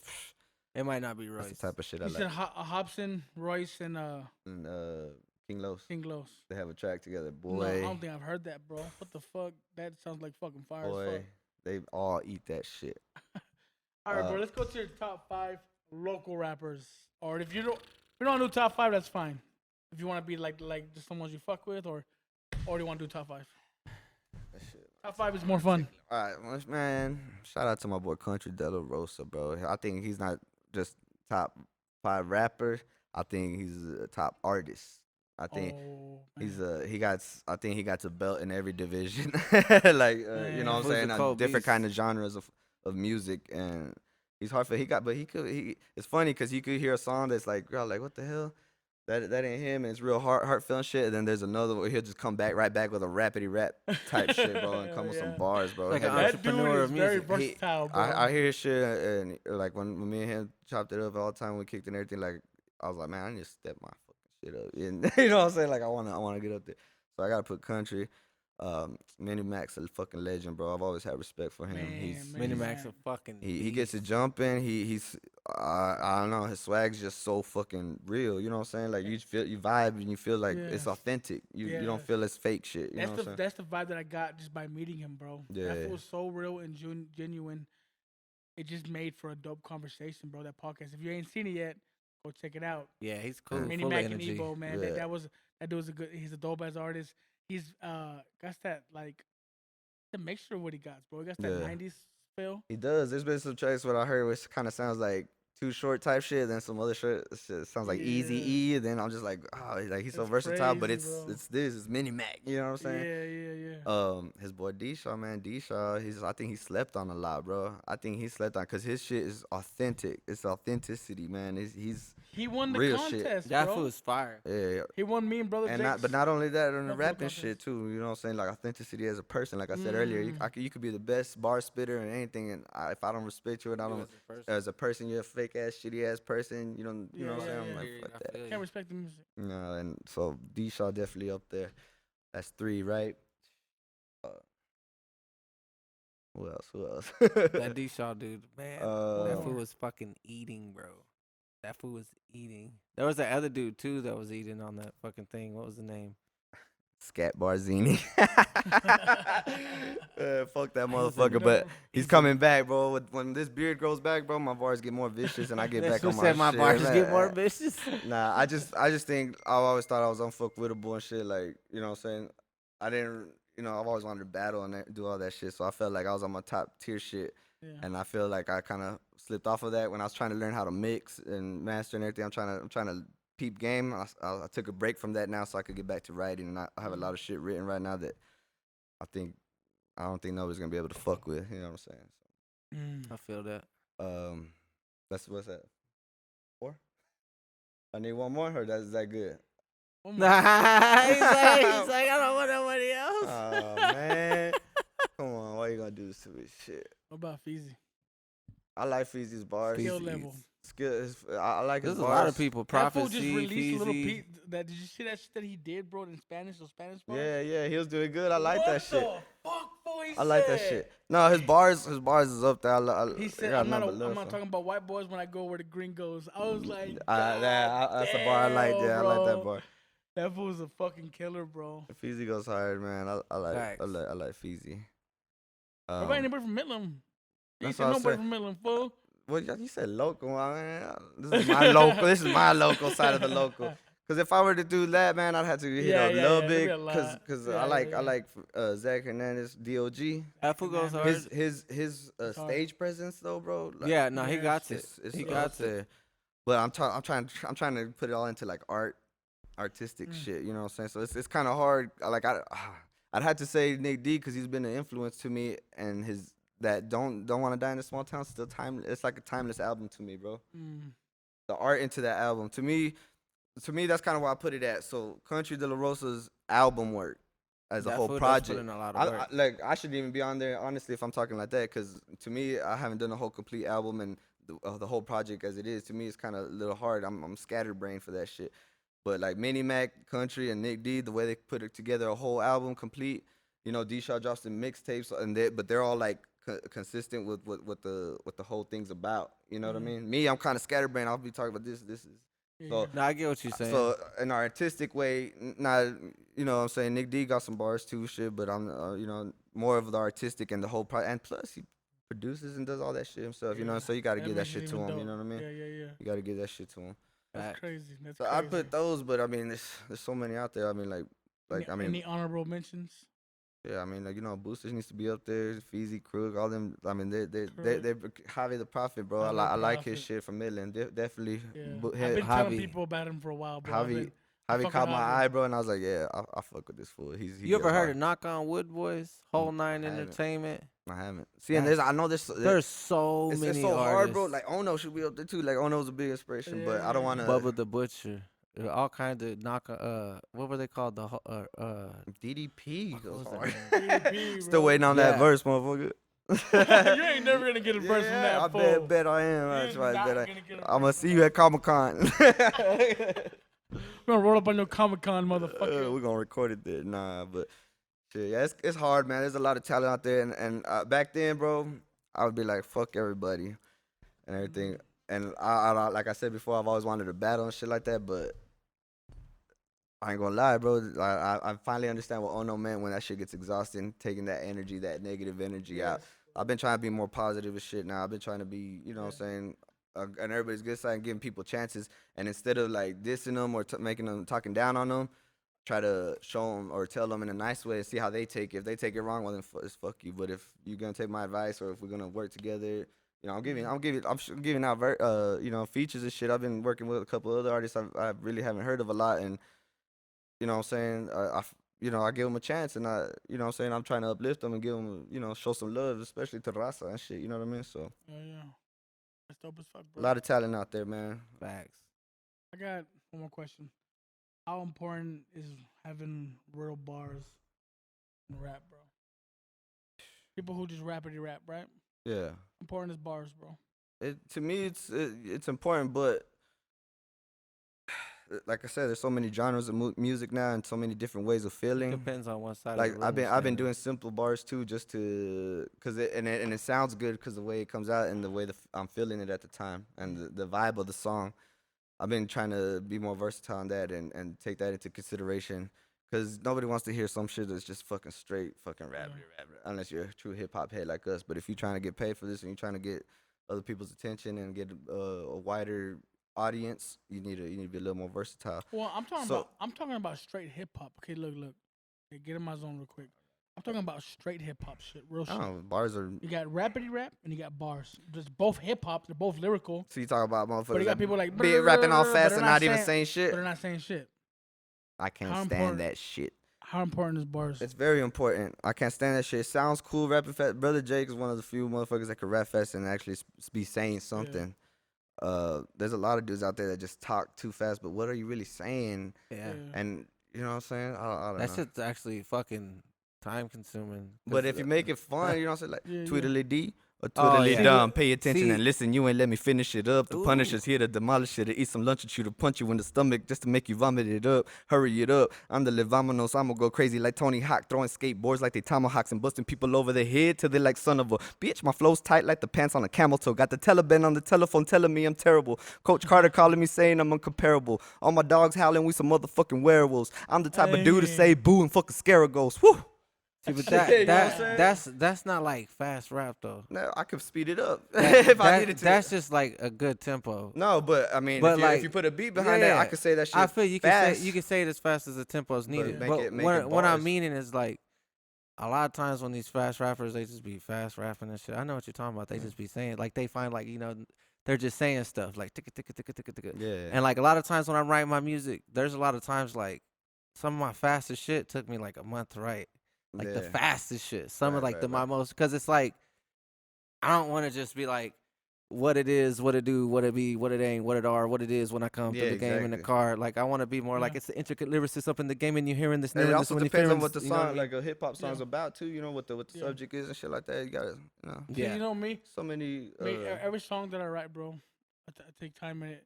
It might not be That's Royce. the type of shit I He like. said Hobson, Royce, and And King Los. King Los. They have a track together. No, I Boy, don't think I've heard that, bro. What the fuck? That sounds like fucking fire as boy, fuck. they all eat that shit. All right, bro. Let's go to your top 5 local rappers. Or if you don't do top 5, that's fine. If you want to be like just someone you fuck with, or do you want to do top 5? That shit. Top 5 is more fun. All right, well, man. Shout out to my boy Country De La Rosa, bro. I think he's not just top 5 rapper. I think he's a top artist. I think he got a belt in every division. Like you know what I'm Who's saying? the cold Different beast? kind of genres of music, and he's hard for it's funny because he could hear a song that's like, girl, like what the hell? That ain't him, and it's real heartfelt shit. And then there's another where he'll just come back right back with a rapidy rap type shit, bro, and come with some bars, bro. Like Like, an That dude entrepreneur is of very music. versatile, bro. I hear his shit, and like when me and him chopped it up all the time, we kicked and everything. Like I was like, man, I need to step my fucking shit up. And you know what I'm saying? Like I wanna get up there. So I gotta put Country. Manny Mac's a fucking legend, bro. I've always had respect for him. Man, He's Mini Max a fucking. he gets it jumping. He's I don't know. His swag's just so fucking real. You know what I'm saying? Like you vibe and you feel like it's authentic. You don't feel it's fake shit. You know what I'm saying? That's the vibe that I got just by meeting him, bro. Yeah. That was so real and genuine. It just made for a dope conversation, bro. That podcast. If you ain't seen it yet, go check it out. Yeah, he's cool. Mini Full Mac of and energy. Evo, man. Yeah. That dude's he's a dope ass artist. He's got that like the mixture of what he got, bro. He got that 90s feel. He does. There's been some tracks what I heard which kind of sounds like Too Short type shit. Then some other shit sounds like Easy E. And then I'm just like, oh, like he's so versatile. But it's Mini Mac. You know what I'm saying? Yeah. His boy D-Shaw, man. D-Shaw, I think he slept on a lot, bro. I think he slept on because his shit is authentic. It's authenticity, man. He won the real contest, shit. That bro. fool was fire. Yeah. He won me and brother Jake's. But not only that, on the Full rapping contest. shit too. You know what I'm saying? Like authenticity as a person. Like I said earlier, you could be the best bar spitter and anything, and if I don't respect you and I don't as a person, you're a fake ass, shitty ass person. You know what I'm saying? I'm like, fuck that. Can't respect the music. No, and so D-Shaw definitely up there. That's 3, right? Who else? That D-Shaw dude, man. That fool was fucking eating, bro. That fool was eating. There was that other dude too that was eating on that fucking thing. What was the name? Skat Barzini. Fuck that motherfucker, but he's coming back, bro. When this beard grows back, bro, my bars get more vicious and I get back on my shit. My bars get more vicious? Nah, I just think I always thought I was unfuckwittable and shit. Like, you know what I'm saying? I didn't, I've always wanted to battle and do all that shit. So I felt like I was on my top tier shit. Yeah. And I feel like I kind of slipped off of that when I was trying to learn how to mix and master and everything. I'm trying to peep game. I took a break from that now so I could get back to writing, and I have a lot of shit written right now that I don't think nobody's gonna be able to fuck with. You know what I'm saying? So, I feel that. What's that? 4? I need one more, or is that good? Nah, he's like, I don't want nobody else. Oh man, come on, why you gonna do this to me? Shit. What about Feezy? I like Feezy's bars. Skill level. I like his There's bars. a lot of people. Prophecy, that fool just released a little Feezy. piece. Did you see that shit that he did, bro, in Spanish? Those Spanish bars? Yeah, he was doing good. I like that shit. What the fuck, boy? I like that shit. No, his bars is up there. He said, I'm not talking about white boys when I go where the green goes. I was like, that's a bar I like. Yeah, bro. I like that bar. That fool's a fucking killer, bro. Feezy goes hard, man. I like Feezy. What about anybody from Midland? You That's said what I nobody said. from Midland, fool. Well, you said local, man. This is my local. This is my local side of the local. Because if I were to do that, man, I'd have to hit a little bit. Because I like Zach Hernandez, DOG. That fool goes hard. His stage presence though, bro. Like, Yeah, no, he got it. He got it. But I'm trying to put it all into like artistic shit. You know what I'm saying? So it's kind of hard. Like I'd have to say Nick D because he's been an influence to me, and his that don't want to die in a small town still timeless. It's like a timeless album to me, bro. The art into that album to me that's kind of where I put it at. So Country De La Rosa's album work as a whole project. I shouldn't even be on there honestly if I'm talking like that, because to me I haven't done a whole complete album, and the whole project as it is to me is kind of a little hard. I'm scatterbrained for that shit. But like Mini Mac, Country, and Nick D, the way they put it together, a whole album complete. D-Shaw drops some mixtapes, but they're all like consistent with what the whole thing's about. You know what I mean? Me, I'm kind of scatterbrained. I'll be talking about this is. So no, I get what you're saying. So in our artistic way, not what I'm saying, Nick D got some bars too, shit. But I'm more of the artistic and the whole and plus he produces and does all that shit himself. So you got to give that shit to him. You know what I mean? Yeah. You got to give that shit to him. That's crazy. So I put those, but I mean, there's so many out there. I mean, any honorable mentions? Yeah, I mean, Boosters needs to be up there. Feezy, Krug, all them. I mean, they're Javi the Prophet, bro. I like his shit from Midland. Definitely. Yeah. I've been telling people about him for a while, bro. Javi caught my eye, bro, and I was like, yeah, I fuck with this fool. You ever heard of Knock on Wood Boys? Whole 9 Entertainment? I haven't. See, and there's so many. It's so artists. Hard, bro. Like Ono should be up there too. Like Ono's a big inspiration, but I don't want to. Bubba the Butcher. All kinds of what were they called? The DDP goes hard. DDP, Still waiting on that verse, motherfucker. You ain't never gonna get a verse from that. I bet I am. That's right. I'm gonna see you at Comic-Con. We're gonna roll up on your Comic-Con, motherfucker. We're gonna record it there. Nah, but shit, yeah, it's hard, man. There's a lot of talent out there, and back then, bro, I would be like, fuck everybody and everything. I like I said before, I've always wanted to battle and shit like that, but I ain't gonna lie, bro. I finally understand what Ono meant when that shit gets exhausting, taking that energy, that negative energy out. I've been trying to be more positive and shit now. I've been trying to be, you know what I'm saying, and everybody's good side and giving people chances. And instead of like dissing them or making them talking down on them, try to show them or tell them in a nice way and see how they take it. If they take it wrong, well then it's fuck you. But if you're gonna take my advice or if we're gonna work together, you know, I'm giving out you know, features and shit. I've been working with a couple other artists I really haven't heard of a lot, and you know what I'm saying, you know, I give them a chance, and you know what I'm saying, I'm trying to uplift them and give them, you know, show some love, especially to Raza and shit. You know what I mean? So yeah, that's dope as fuck, bro. a lot of talent out there, man. Facts. I got one more question. How important is having real bars in rap, bro? People who just rappity rap, right? Yeah. Important as bars, bro. To me, it's important, but like I said, there's so many genres of music now and so many different ways of feeling. Depends on what side. Like of the I've been doing simple bars too, just to it sounds good because the way it comes out and the way I'm feeling it at the time and the vibe of the song. I've been trying to be more versatile on that and take that into consideration because nobody wants to hear some shit that's just fucking straight fucking rap unless you're a true hip hop head like us. But if you're trying to get paid for this and you're trying to get other people's attention and get a wider audience, you need to be a little more versatile. Well, I'm talking about straight hip hop. Okay, look. Hey, get in my zone real quick. I'm talking about straight hip hop shit, real shit. Oh, bars are. You got rappity rap and you got bars. Just both hip hop. They're both lyrical. So you talk about motherfuckers. But you got people like be rapping all fast and not even saying shit. But they're not saying shit. I can't stand that shit. How important is bars? It's very important. I can't stand that shit. It sounds cool rapping fast. Brother Jake is one of the few motherfuckers that can rap fast and actually be saying something. Yeah. There's a lot of dudes out there that just talk too fast, but what are you really saying? Yeah. And you know what I'm saying? I don't know. That shit's actually fucking time consuming. But if you make it fun, you know what I'm saying? Like Tweedledee or Oh, Tweedledee yeah. dumb. Pay attention See- and listen. You ain't let me finish it up. The Ooh. Punisher's here to demolish it, to eat some lunch at you, to punch you in the stomach just to make you vomit it up. Hurry it up. I'm the Levamonos. I'm gonna go crazy like Tony Hawk, throwing skateboards like they tomahawks and busting people over the head till they like son of a bitch. My flow's tight like the pants on a camel toe. Got the Taliban on the telephone telling me I'm terrible. Coach Carter calling me saying I'm incomparable. All my dogs howling, we some motherfucking werewolves. I'm the type of dude to say boo and fucking scare a ghost. Woo! See, but You know what I'm saying? that's not like fast rap though. No, I could speed it up if I needed to. That's just like a good tempo. No, but I mean, But if you put a beat behind that, I could say that shit. I feel you fast. can say it as fast as the tempo is needed. make But it what I'm bars. meaning is like a lot of times when these fast rappers they just be fast rapping and shit. I know what you're talking about. They just be saying like they find like they're just saying stuff like ticka ticka ticka ticka ticka. Yeah. And like a lot of times when I'm writing my music, there's a lot of times like some of my fastest shit took me like a month to write. Like the fastest shit. Some of like my most, because it's like, I don't want to just be like, what it is, what it do, what it be, what it ain't, what it are, what it is when I come through the game in the car. Like I want to be more like it's the intricate lyricist up in the game and you're hearing this. And it also depends on what the you know what I song, mean? like a hip hop song's about too. You know what the subject is and shit like that. You gotta, you know. Yeah. You know me? So many. Every song that I write, bro, I take time in it.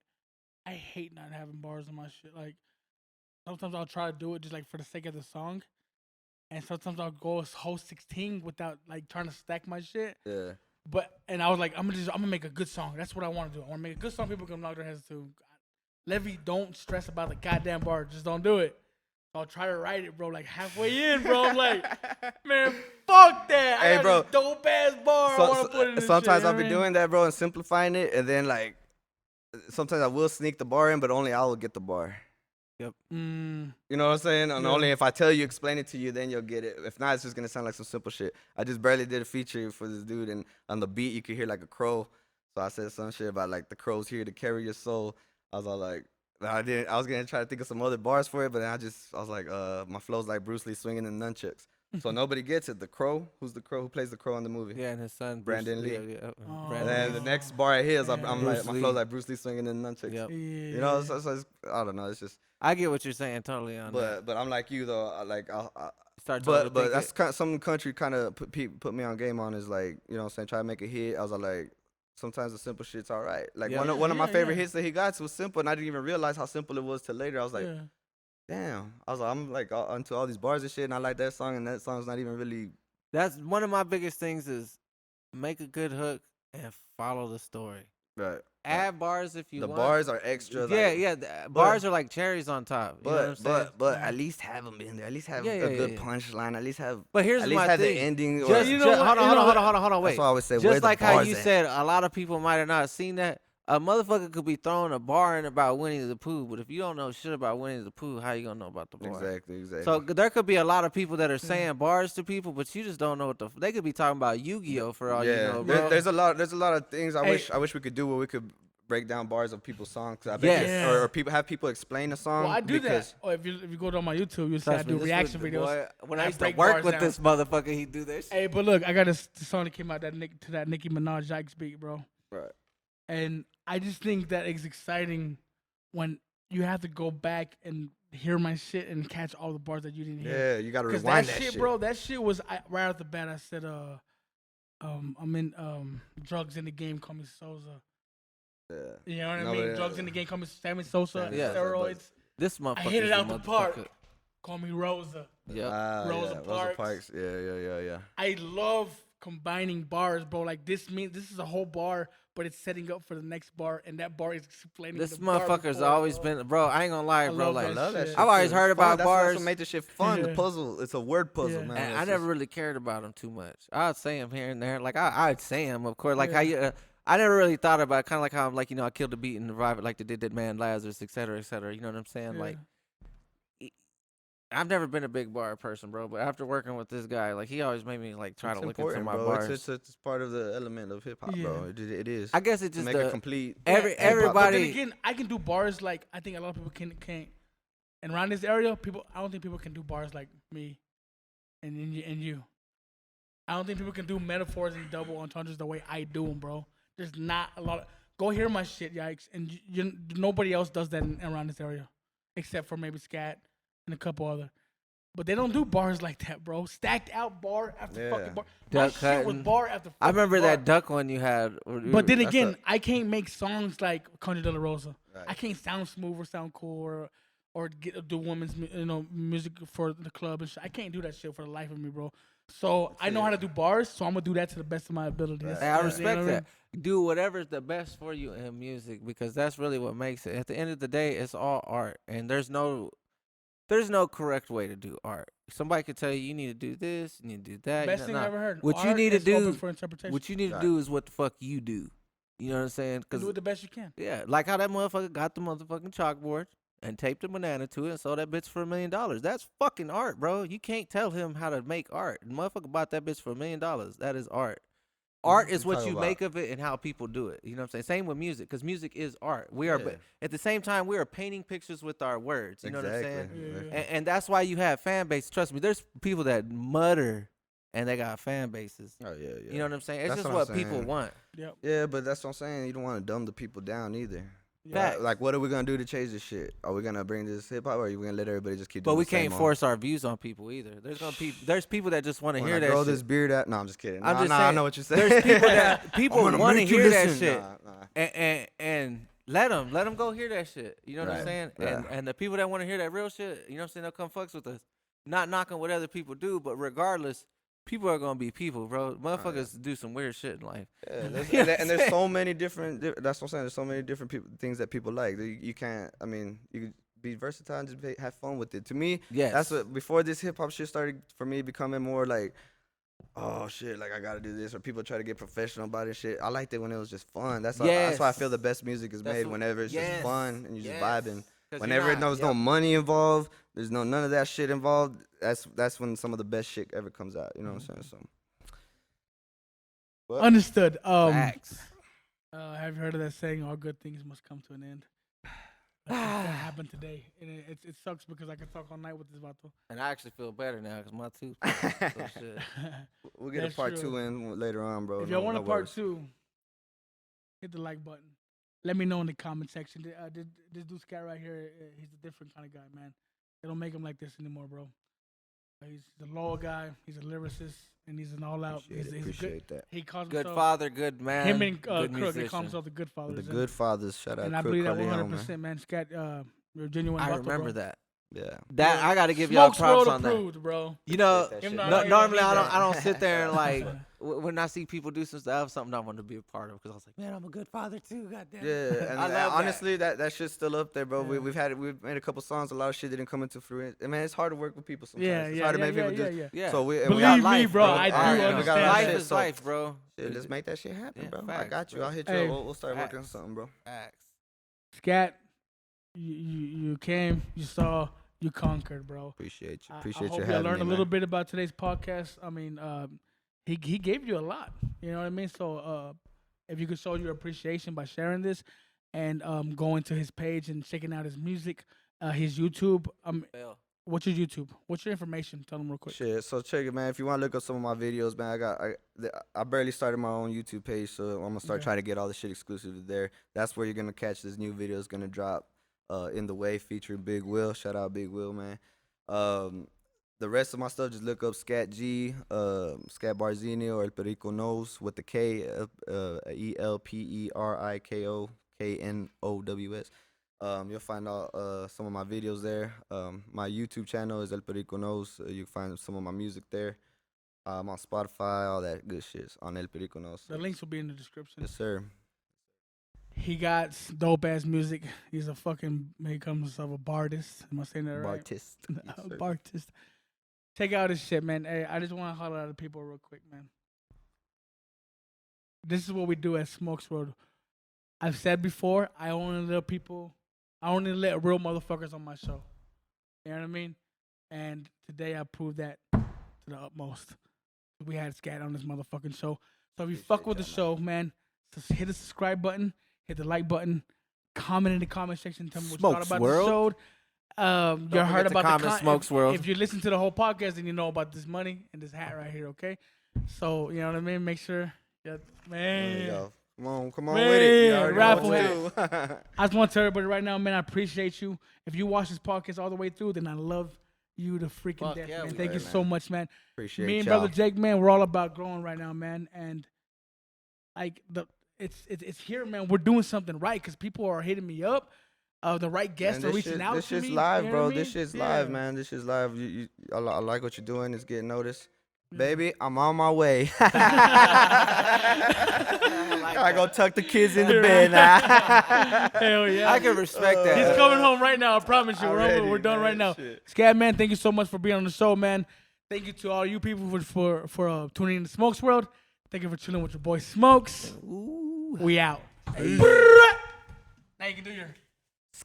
I hate not having bars on my shit. Like sometimes I'll try to do it just like for the sake of the song. And sometimes I'll go a whole 16 without like trying to stack my shit. Yeah. And I was like, I'm gonna make a good song. That's what I want to do. I want to make a good song people can knock their heads to. Levy, don't stress about the goddamn bar. Just don't do it. So I'll try to write it, bro. Like halfway in, bro. I'm like, man, fuck that. Hey, I got bro. this dope ass bar. I want to put in this sometimes shit, I'll be doing that, bro, and simplifying it, and then like sometimes I will sneak the bar in, but only I will get the bar. Yep. You know what I'm saying? And only if I tell you, explain it to you, then you'll get it. If not, it's just gonna sound like some simple shit. I just barely did a feature for this dude, and on the beat you could hear like a crow. So I said some shit about like the crow's here to carry your soul. I was all like, I was gonna try to think of some other bars for it, but then I was like, my flow's like Bruce Lee swinging in nunchucks. So nobody gets it. The crow, who's the crow? Who plays the crow in the movie? Yeah, and his son Brandon Lee. Yeah. And then the next bar of his, I'm like, my Lee. flow's like Bruce Lee swinging in nunchucks. Yep. You know, so it's, I don't know. It's just. I get what you're saying totally on that. But I'm like you though. But that's kind of, some country kind of put me on game on is like, you know what I'm saying, try to make a hit. I was like, sometimes the simple shit's all right. Like one of my favorite hits that he got was simple, and I didn't even realize how simple it was till later. I was like, damn. I was like, I'm like onto all these bars and shit, and I like that song, and that song's not even really. That's one of my biggest things is make a good hook and follow the story. Right. Add bars if you The want. bars are extra. Yeah. Bars are like cherries on top. You know what I'm saying? But at least have them in there. At least have a good punchline. At least have. But here's at least my have thing. the ending. Just, You know what? Hold on. Wait. That's why I always say. Just like how you at? said, a lot of people might have not seen that. A motherfucker could be throwing a bar in about Winnie the Pooh, but if you don't know shit about Winnie the Pooh, how you gonna know about the bar? Exactly. So there could be a lot of people that are saying bars to people, but you just don't know what they could be talking about Yu-Gi-Oh for all you know, bro. There's a lot of things I wish we could do where we could break down bars of people's songs. I bet or people explain the song. Well, I do that. Or if you go to my YouTube, you'll see I do reaction videos. Boy, when I used to work with this motherfucker, he'd do this. Hey, but look, I got a song that came out to that Nicki Minaj Yikes beat, bro. Right. And I just think that it's exciting when you have to go back and hear my shit and catch all the bars that you didn't hear. Yeah, you gotta rewind that shit, bro. That shit was right off the bat. I said, I'm in drugs in the game. Call me Sosa. Yeah. You know what I mean? Drugs in the game. Call me Sammy Sosa. Yeah. Steroids. This motherfucker. I hit it out the park. Call me Rosa. Yeah. Rosa Parks. Yeah. I love combining bars, bro. Like this is a whole bar, but it's setting up for the next bar, and that bar is explaining. This the motherfucker's bar always been, bro. I ain't gonna lie, bro. Like, I love that shit. I've always heard about bars. That's what made the shit fun. The puzzle. It's a word puzzle, man. And I never really cared about them too much. I'd say them here and there. Like I'd say them, of course. Like how you. I never really thought about it, kind of like how I'm I killed the beat and revive it like they did that man Lazarus, et cetera, et cetera. You know what I'm saying? Like, I've never been a big bar person, bro. But after working with this guy, like he always made me try to look into my bars. It's part of the element of hip hop, bro. It is. I guess it just make a complete. Everybody. But then again, I can do bars like I think a lot of people can't. And around this area, I don't think people can do bars like me, and you. I don't think people can do metaphors and double entendres the way I do them, bro. There's not a lot. Go hear my shit, yikes, and nobody else does that around this area, except for maybe Skat and a couple other. But they don't do bars like that, bro. Stacked out bar after fucking bar. My shit was bar after fucking I remember bar. that duck one you had. But then again, I can't make songs like Contra de la Rosa. Right. I can't sound smooth or sound cool or do women's music for the club and shit. I can't do that shit for the life of me, bro. So I know how to do bars, so I'm gonna do that to the best of my ability. Right. I respect that. Do whatever's the best for you in music because that's really what makes it. At the end of the day, it's all art, and there's no correct way to do art. Somebody could tell you need to do this, you need to do that. Best thing I ever heard. What art you need to do, open for interpretation. what you need to do is what the fuck you do. You know what I'm saying? Do it the best you can. Yeah, like how that motherfucker got the motherfucking chalkboard and taped a banana to it and sold that bitch for $1 million. That's fucking art, bro. You can't tell him how to make art. The motherfucker bought that bitch for $1 million. That is art. Art is what you make of it and how people do it. You know what I'm saying? Same with music, because music is art. We are, at the same time, we are painting pictures with our words. You know what I'm saying? Yeah. And that's why you have fan base. Trust me, there's people that mutter and they got fan bases. Oh, yeah. You know what I'm saying? It's just what people want. Yep. Yeah, but that's what I'm saying. You don't want to dumb the people down either. Yeah. Like, what are we gonna do to change this shit? Are we gonna bring this hip hop, or are we gonna let everybody just keep doing the same? But we can't force our views on people either. There's people that just want to hear that. Grow shit. This beard out. No, I'm just kidding. I'm just saying, I know what you're saying. There's people that people want to hear that shit, Nah. and let them go hear that shit. You know what I'm saying? Yeah. And the people that want to hear that real shit, you know what I'm saying? They'll come fucks with us. Not knocking what other people do, but regardless. People are gonna be people, bro. Motherfuckers do some weird shit in life. Yeah, and there's so many different. That's what I'm saying. There's so many different things that people like. You can't. I mean, you can be versatile and just have fun with it. To me, that's what. Before this hip hop shit started for me becoming more like, oh shit, like I gotta do this, or people try to get professional about it. Shit, I liked it when it was just fun. That's why I feel the best music is made whenever it's just fun and you just vibing. Whenever there's no money involved, there's none of that shit involved. That's when some of the best shit ever comes out. You know what I'm saying? So understood. Facts. Have you heard of that saying? All good things must come to an end. That happened today, and it sucks because I can talk all night with this vato. And I actually feel better now because my tooth. So shit. We'll get a part 2 in later on, bro. If y'all want a part 2, hit the like button. Let me know in the comment section. This dude Skat right here, he's a different kind of guy, man. They don't make him like this anymore, bro. He's a loyal guy. He's a lyricist, and he's an all-out. Appreciate that. He calls good himself, father, good man. Him and good Crook, they call themselves the Good Fathers. The Good Fathers. Shout out. And I believe that 100%, man. Skat, you're a genuine. I vato, remember bro. that. Yeah. That I got to give y'all props on approved, that, bro. You know, normally I don't sit there and like when I see people do some stuff, something I want to be a part of, because I was like, man, I'm a good father too. Goddamn. Yeah, and I love honestly, that shit's still up there, bro. Yeah. We've made a couple songs. A lot of shit didn't come into fruition. I mean, it's hard to work with people sometimes. Yeah, It's yeah, hard to yeah, make yeah, people yeah, just. yeah. So we Believe got me, life, bro, I do Alright, we got a lot of Life shit, is so life, bro. shit, let's make that shit happen, Yeah, bro. I facts, got you. bro. I'll hit Hey. you up. We'll start working on Facts. something, bro. Facts. Skat, you came, you saw, you conquered, bro. Appreciate you. I Appreciate hope you you having learned me, a little man. bit about today's podcast. I mean, he gave you a lot. You know what I mean? So if you could show your appreciation by sharing this and going to his page and checking out his music, his YouTube. What's your YouTube? What's your information? Tell them real quick. Shit, so check it, man. If you want to look up some of my videos, man, I barely started my own YouTube page, so I'm gonna start trying to get all the shit exclusive to there. That's where you're gonna catch this new video. It's gonna drop in the way featuring Big Will. Shout out Big Will, man. The rest of my stuff, just look up Skat G, Skat Barzini, or El Perico Knows with the K, ELPERIKOKNOWS. You'll find out some of my videos there. My YouTube channel is El Perico Knows. You can find some of my music there. I'm on Spotify, all that good shit on El Perico Knows. The links will be in the description. Yes, sir. He got dope ass music. He calls himself a bardist. Am I saying that right? Bartist. Yes, sir. Bartist. Check out his shit, man. Hey, I just want to holler at the people real quick, man. This is what we do at Smokes World. I've said before, I only let real motherfuckers on my show. You know what I mean? And today I proved that to the utmost. We had Skat on this motherfucking show. So if you fuck with the show, man, just hit the subscribe button, hit the like button, comment in the comment section, tell me what you thought about the show. You heard about the Smokes World. If you listen to the whole podcast, then you know about this money and this hat right here, okay? So, you know what I mean? Make sure, man. There you go. Come on Man, with it. You already know raffle what hat. to do. I just want to tell everybody right now, man, I appreciate you. If you watch this podcast all the way through, then I love you to freaking Fuck death, yeah, man. we Thank you love it, so man. much, man. Appreciate Me and y'all. brother Jake, man, we're all about growing right now, man. And like it's here, man. We're doing something right because people are hitting me up. The right guests Man, are reaching out This to me. shit's live, you know bro. what I mean? This shit's Yeah. live, man. This shit's live. I like what you're doing. It's getting noticed. Baby, I'm on my way. I go tuck the kids in the bed now. Hell yeah. I can respect that. He's coming home right now. I promise you. Already, We're done man. right now. Shit. Skat, man, thank you so much for being on the show, man. Thank you to all you people for tuning in to Smokes World. Thank you for chilling with your boy Smokes. Ooh. We out. Now you can do your.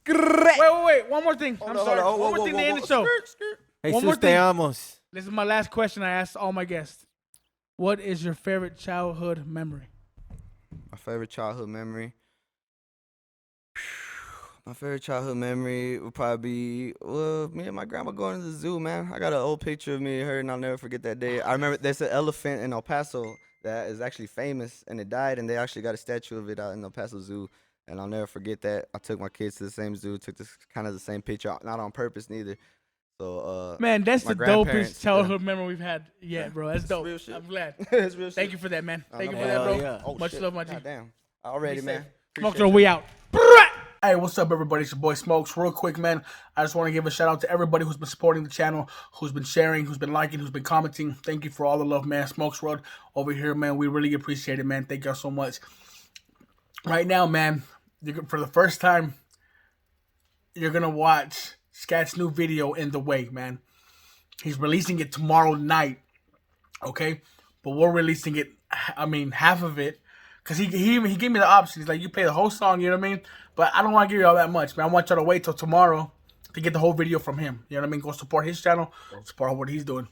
Wait. One more thing. I'm sorry. One more thing to end the show. One more Jesus, te thing. amos. This is my last question I asked all my guests. What is your favorite childhood memory? My favorite childhood memory. My favorite childhood memory would probably be me and my grandma going to the zoo, man. I got an old picture of me and her, and I'll never forget that day. I remember there's an elephant in El Paso that is actually famous, and it died, and they actually got a statue of it out in El Paso Zoo, and I'll never forget that. I took my kids to the same zoo, took this kind of the same picture, not on purpose neither. So, man, that's my the grandparents, dopest childhood memory we've had yet, bro. That's It's dope. real shit. I'm glad. It's real shit. Thank you for that, man. Thank you for Hell that, bro. yeah. Oh, Much shit. love, my G. God damn. Already, man. Smokes, we out. Hey, what's up, everybody? It's your boy Smokes. Real quick, man, I just want to give a shout out to everybody who's been supporting the channel, who's been sharing, who's been liking, who's been commenting. Thank you for all the love, man. Smokes World over here, man. We really appreciate it, man. Thank y'all so much. Right now, man, for the first time, you're going to watch Skat's new video, In the Way, man. He's releasing it tomorrow night, okay? But we're releasing it, half of it. Because he gave me the option. He's like, you play the whole song, you know what I mean? But I don't want to give you all that much, man. I want y'all to wait till tomorrow to get the whole video from him. You know what I mean? Go support his channel. Support what he's doing.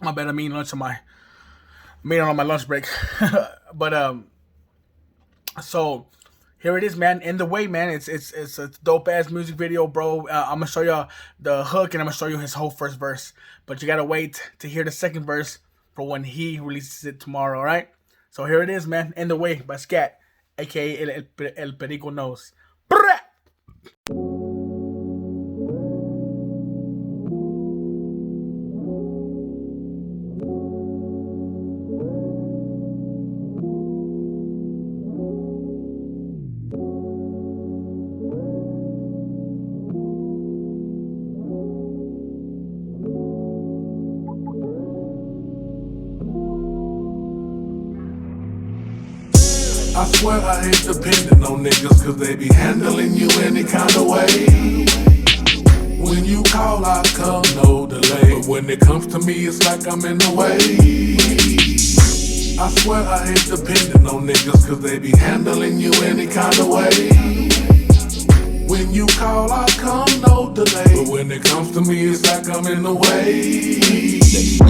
My bad, I'm eating lunch on my lunch break. But, so here it is, man. In the Way, man. It's a dope-ass music video, bro. I'm going to show y'all the hook, and I'm going to show you his whole first verse. But you got to wait to hear the second verse for when he releases it tomorrow, all right? So here it is, man. In the Way by Skat, a.k.a. El Perico Knows. swear I hate depending on niggas, cause they be handling you any kind of way. When you call, I come, no delay. But when it comes to me, it's like I'm in the way. I swear I hate depending on niggas, cause they be handling you any kind of way. When you call, I come, no delay. But when it comes to me, it's like I'm in the way.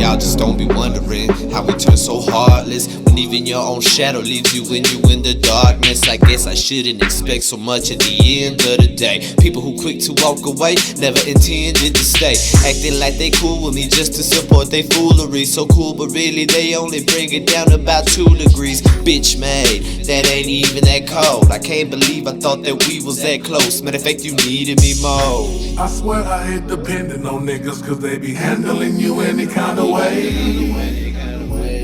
Y'all just don't be wondering how we turn so heartless when even your own shadow leaves you when you in the darkness. I guess I shouldn't expect so much at the end of the day. People who quick to walk away never intended to stay, acting like they cool with me just to support they foolery. So cool, but really they only bring it down about 2 degrees. Bitch made, that ain't even that cold. I can't believe I thought that we was that close. Matter of fact, you needed me more. I swear I hate depending on niggas, cause they be handling you any kind of way.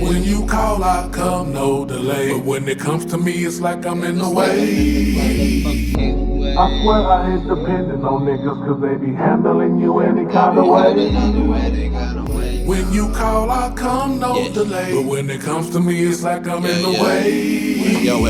When you call, I come, no delay. But when it comes to me, it's like I'm in the way. I swear I hate depending on niggas, cause they be handling you any kind of way. When you call, I come, no delay. But when it comes to me, it's like I'm in the way. Yo,